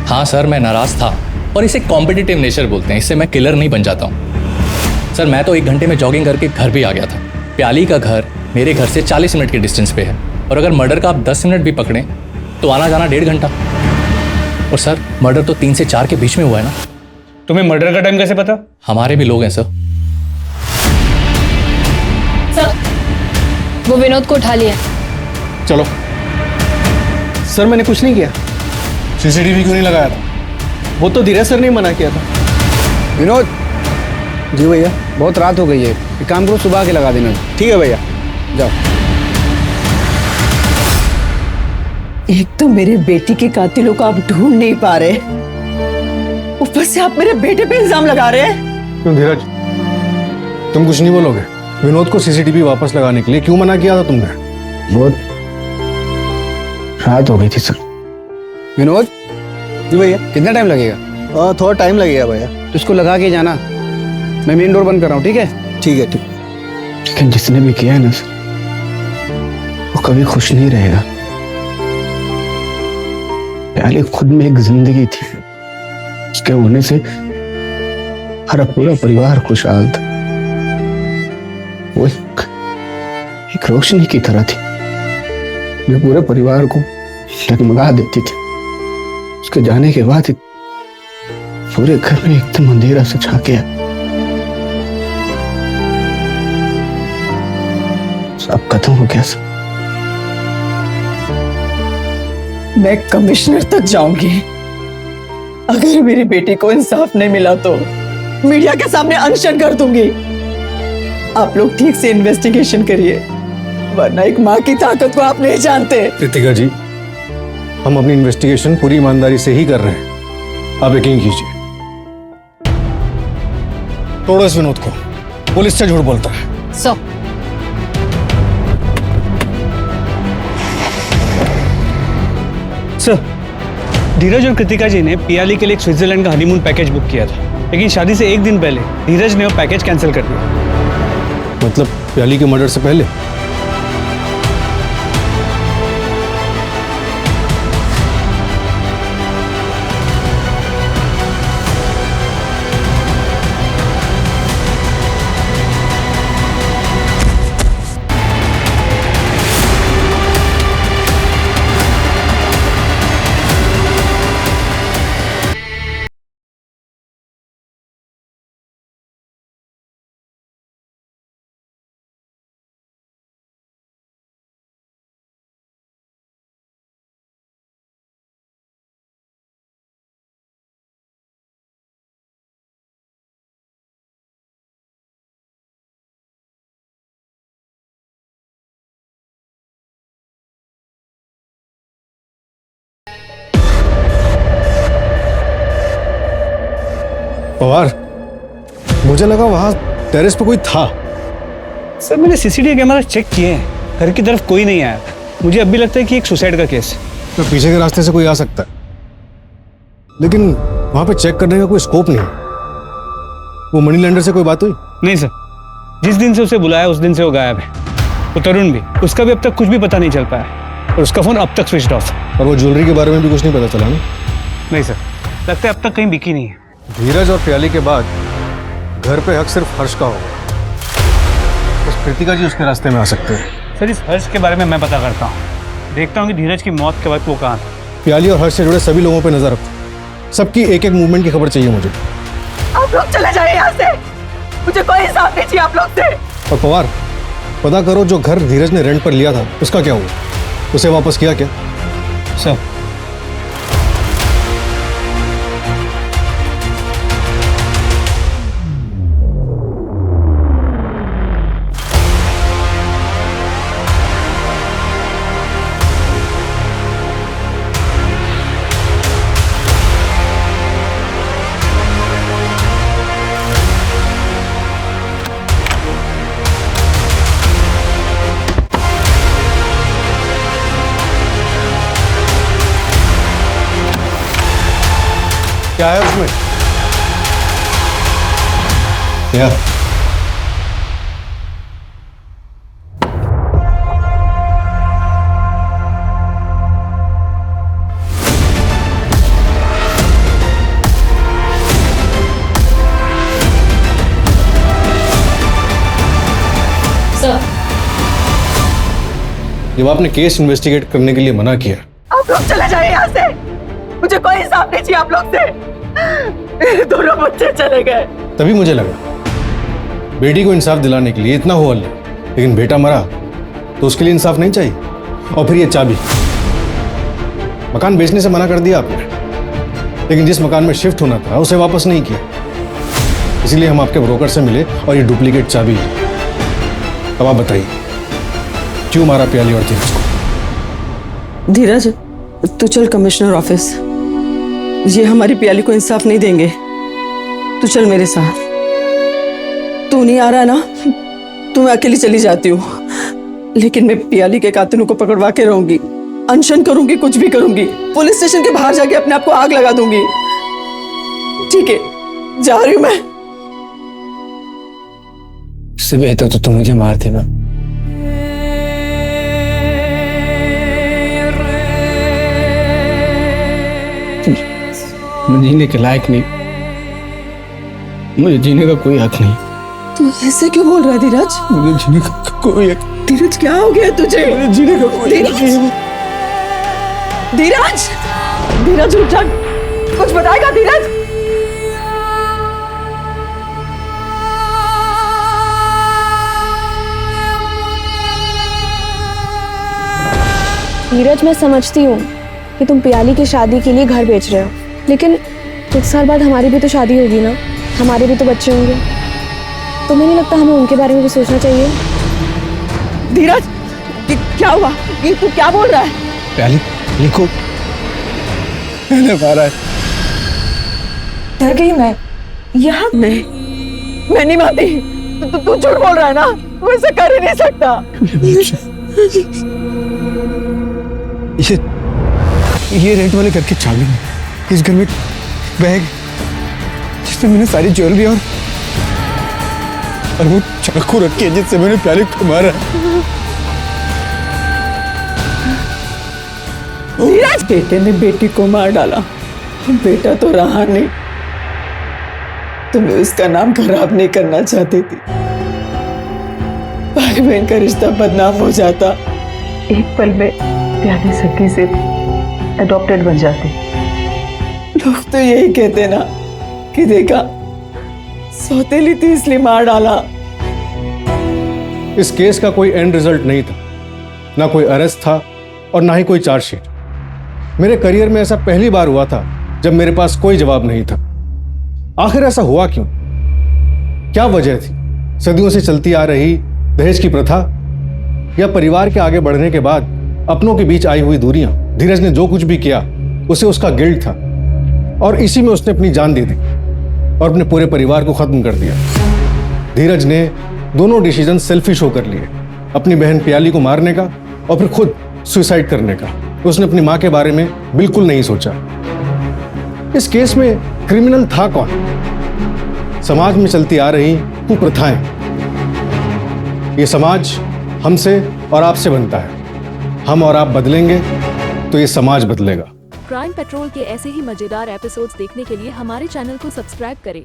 हाँ सर, मैं नाराज था, और इसे कॉम्पिटिटिव नेचर बोलते हैं, इससे मैं किलर नहीं बन जाता हूँ। सर मैं तो 1 घंटे में जॉगिंग करके घर भी आ गया था। प्याली का घर मेरे घर से 40 मिनट के डिस्टेंस पे है, और अगर मर्डर का आप 10 मिनट भी पकड़ें तो आना जाना 1.5 घंटा। और सर मर्डर तो 3 से 4 के बीच में हुआ है ना। तुम्हें मर्डर का टाइम कैसे पता? हमारे भी लोग हैं सर। सर वो विनोद को उठा लिया। चलो। सर मैंने कुछ नहीं किया। सीसीटीवी क्यों नहीं लगाया था? वो तो धीरज सर ने मना किया था। विनोद। जी भैया, बहुत रात हो गई है, एक काम करो सुबह के लगा देना। ठीक है भैया, जाओ। एक तो मेरे बेटी के कातिलों को आप ढूंढ नहीं पा रहे, ऊपर से आप मेरे बेटे पे इल्जाम लगा रहे हैं। क्यों धीरज, तुम कुछ नहीं बोलोगे? विनोद को सीसीटीवी वापस लगाने के लिए क्यों मना किया था तुमने? बहुत रात हो गई थी सर। विनोद। जी भैया, कितना टाइम लगेगा? थोड़ा टाइम लगेगा भैया। तो इसको लगा के जाना, मैं मेन डोर बंद कर रहा हूँ। ठीक है? ठीक है, ठीक। लेकिन जिसने भी किया है ना सर, वो कभी खुश नहीं रहेगा। प्याली खुद में एक जिंदगी थी, उसके होने से हमारा पूरा परिवार खुशहाल था। वो एक रोशनी की तरह थी जो पूरे परिवार को डगमगा देती थी। उसके जाने के बाद पूरे घर में एकदम अंधेरा सा छा गया। सब खत्म हो गया सब। मैं कमिश्नर तक जाऊंगी, अगर मेरी बेटी को इंसाफ नहीं मिला तो मीडिया के सामने अनशन कर दूंगी। आप लोग ठीक से इन्वेस्टिगेशन करिए, वरना एक माँ की ताकत को आप नहीं जानते। कृतिका जी, हम अपनी इन्वेस्टिगेशन पूरी ईमानदारी से ही कर रहे हैं, आप यकीन कीजिए। तोड़ो इस विनोद को, पुलिस से झूठ बोलता है। सर, धीरज और कृतिका जी ने पियाली के लिए एक स्विट्जरलैंड का हनीमून पैकेज बुक किया था, लेकिन शादी से 1 दिन पहले धीरज ने वो पैकेज कैंसिल कर दिया। मतलब प्याली के मर्डर से पहले? पवार, मुझे लगा वहां टेरेस पे कोई था। सर मैंने सीसीटीवी कैमरा चेक किए हैं, घर की तरफ कोई नहीं आया। मुझे अब भी लगता है कि एक सुसाइड का केस है। तो पीछे के रास्ते से कोई आ सकता है, लेकिन वहां पे चेक करने का कोई स्कोप नहीं। वो मनी लैंडर से कोई बात हुई? नहीं सर, जिस दिन से उसे बुलाया उस दिन से वो गायब है। वो तरुण भी, उसका भी अब तक कुछ भी पता नहीं चल पाया, और उसका फोन अब तक स्विच ऑफ है। और वो ज्वेलरी के बारे में भी कुछ नहीं पता चला ना? नहीं सर, लगता है अब तक कहीं बिकी नहीं है। धीरज और प्याली के बाद घर पे हक सिर्फ हर्ष का होगा, बस कृतिका जी उसके रास्ते में आ सकते हैं। सर इस हर्ष के बारे में मैं पता करता हूँ, देखता हूँ कि धीरज की मौत के वक्त वो कहाँ था। प्याली और हर्ष से जुड़े सभी लोगों पे नजर रखो, सबकी एक एक मूवमेंट की खबर चाहिए मुझे। आप लोग चले जाइए यहाँ से, मुझे कोई हिसाब नहीं चाहिए आप लोग से। और पवार, पता करो जो घर धीरज ने रेंट पर लिया था उसका क्या हुआ, उसे वापस किया क्या? सर क्या है उसमें? क्या? जब आपने केस इन्वेस्टिगेट करने के लिए मना किया, आप लोग चले जाइए यहाँ से। मुझे कोई इंसाफ नहीं चाहिए आप लोग से। मेरे दोनों बच्चे चले गए। तभी मुझे लगा बेटी को इंसाफ दिलाने के लिए इतना हो हल्ला, लेकिन बेटा मरा तो उसके लिए इंसाफ नहीं चाहिए। और फिर ये चाबी, मकान बेचने से मना कर दिया आपने, लेकिन जिस मकान में शिफ्ट होना था उसे वापस नहीं किया। इसीलिए हम आपके ब्रोकर से मिले और ये डुप्लीकेट चाबी ली। अब आप बताइए क्यों मारा प्याली और धीरज को? धीरज, तू चल कमिश्नर ऑफिस। ये हमारी प्याली को इंसाफ नहीं देंगे। तू चल मेरे साथ। तू नहीं आ रहा ना तो मैं अकेली चली जाती हूँ, लेकिन मैं प्याली के कातिलों को पकड़वा के रहूंगी। अनशन करूंगी, कुछ भी करूंगी। पुलिस स्टेशन के बाहर जाके अपने आप को आग लगा दूंगी। ठीक है, जा रही हूं मैं। इससे बेहतर तो तुम मुझे मार देना। मैं जीने के लायक नहीं, मुझे जीने का कोई हक नहीं। तू ऐसे क्यों बोल रहा है धीरज? मुझे जीने का कोई हक। धीरज क्या हो गया तुझे? मुझे जीने का कोई हक नहीं। धीरज, धीरज उठ जा, कुछ बताएगा धीरज? धीरज, मैं समझती हूँ कि तुम प्याली की शादी के लिए घर बेच रहे हो, लेकिन कुछ साल बाद हमारी भी तो शादी होगी ना, हमारे भी तो बच्चे होंगे। तुम्हें नहीं लगता हमें उनके बारे में भी सोचना चाहिए? धीरज, क्या हुआ? ये तू क्या बोल रहा है? प्याली लिखो, मैंने मारा है। डर गई मैं। यहाँ नहीं, मैं नहीं मानती। तू झूठ बोल रहा है ना? तू ऐसा कर ही नहीं सकता। ये रेंट वाले घर की चाबी है। इस घर में बैग जिसमें मैंने सारी ज्वेलरी और वो चाकू रखी है जिससे मैंने प्याले को मारा। धीरज, बेटे ने बेटी को मार डाला, बेटा तो रहा नहीं। तुम्हें उसका नाम खराब नहीं करना चाहती थी। भाई बहन का रिश्ता बदनाम हो जाता। एक पल में प्याली सखी से अडॉप्टेड बन जाती। लोग तो यही कहते ना कि देखा सौतेली थी इसलिए मार डाला। इस केस का कोई एंड रिजल्ट नहीं था, ना कोई अरेस्ट था और ना ही कोई चार्जशीट। मेरे करियर में ऐसा पहली बार हुआ था जब मेरे पास कोई जवाब नहीं था। आखिर ऐसा हुआ क्यों? क्या वजह थी? सदियों से चलती आ रही दहेज की प्रथा, या परिवार के आगे बढ़ने के बाद अपनों के बीच आई हुई दूरियां? धीरज ने जो कुछ भी किया उसे उसका गिल्ट था और इसी में उसने अपनी जान दे दी और अपने पूरे परिवार को खत्म कर दिया। धीरज ने दोनों डिसीजन सेल्फिश होकर लिए, अपनी बहन प्याली को मारने का और फिर खुद सुसाइड करने का। उसने अपनी मां के बारे में बिल्कुल नहीं सोचा। इस केस में क्रिमिनल था कौन? समाज में चलती आ रही कुप्रथाएं। ये समाज हमसे और आपसे बनता है। हम और आप बदलेंगे तो ये समाज बदलेगा। क्राइम पेट्रोल के ऐसे ही मजेदार एपिसोड्स देखने के लिए हमारे चैनल को सब्सक्राइब करें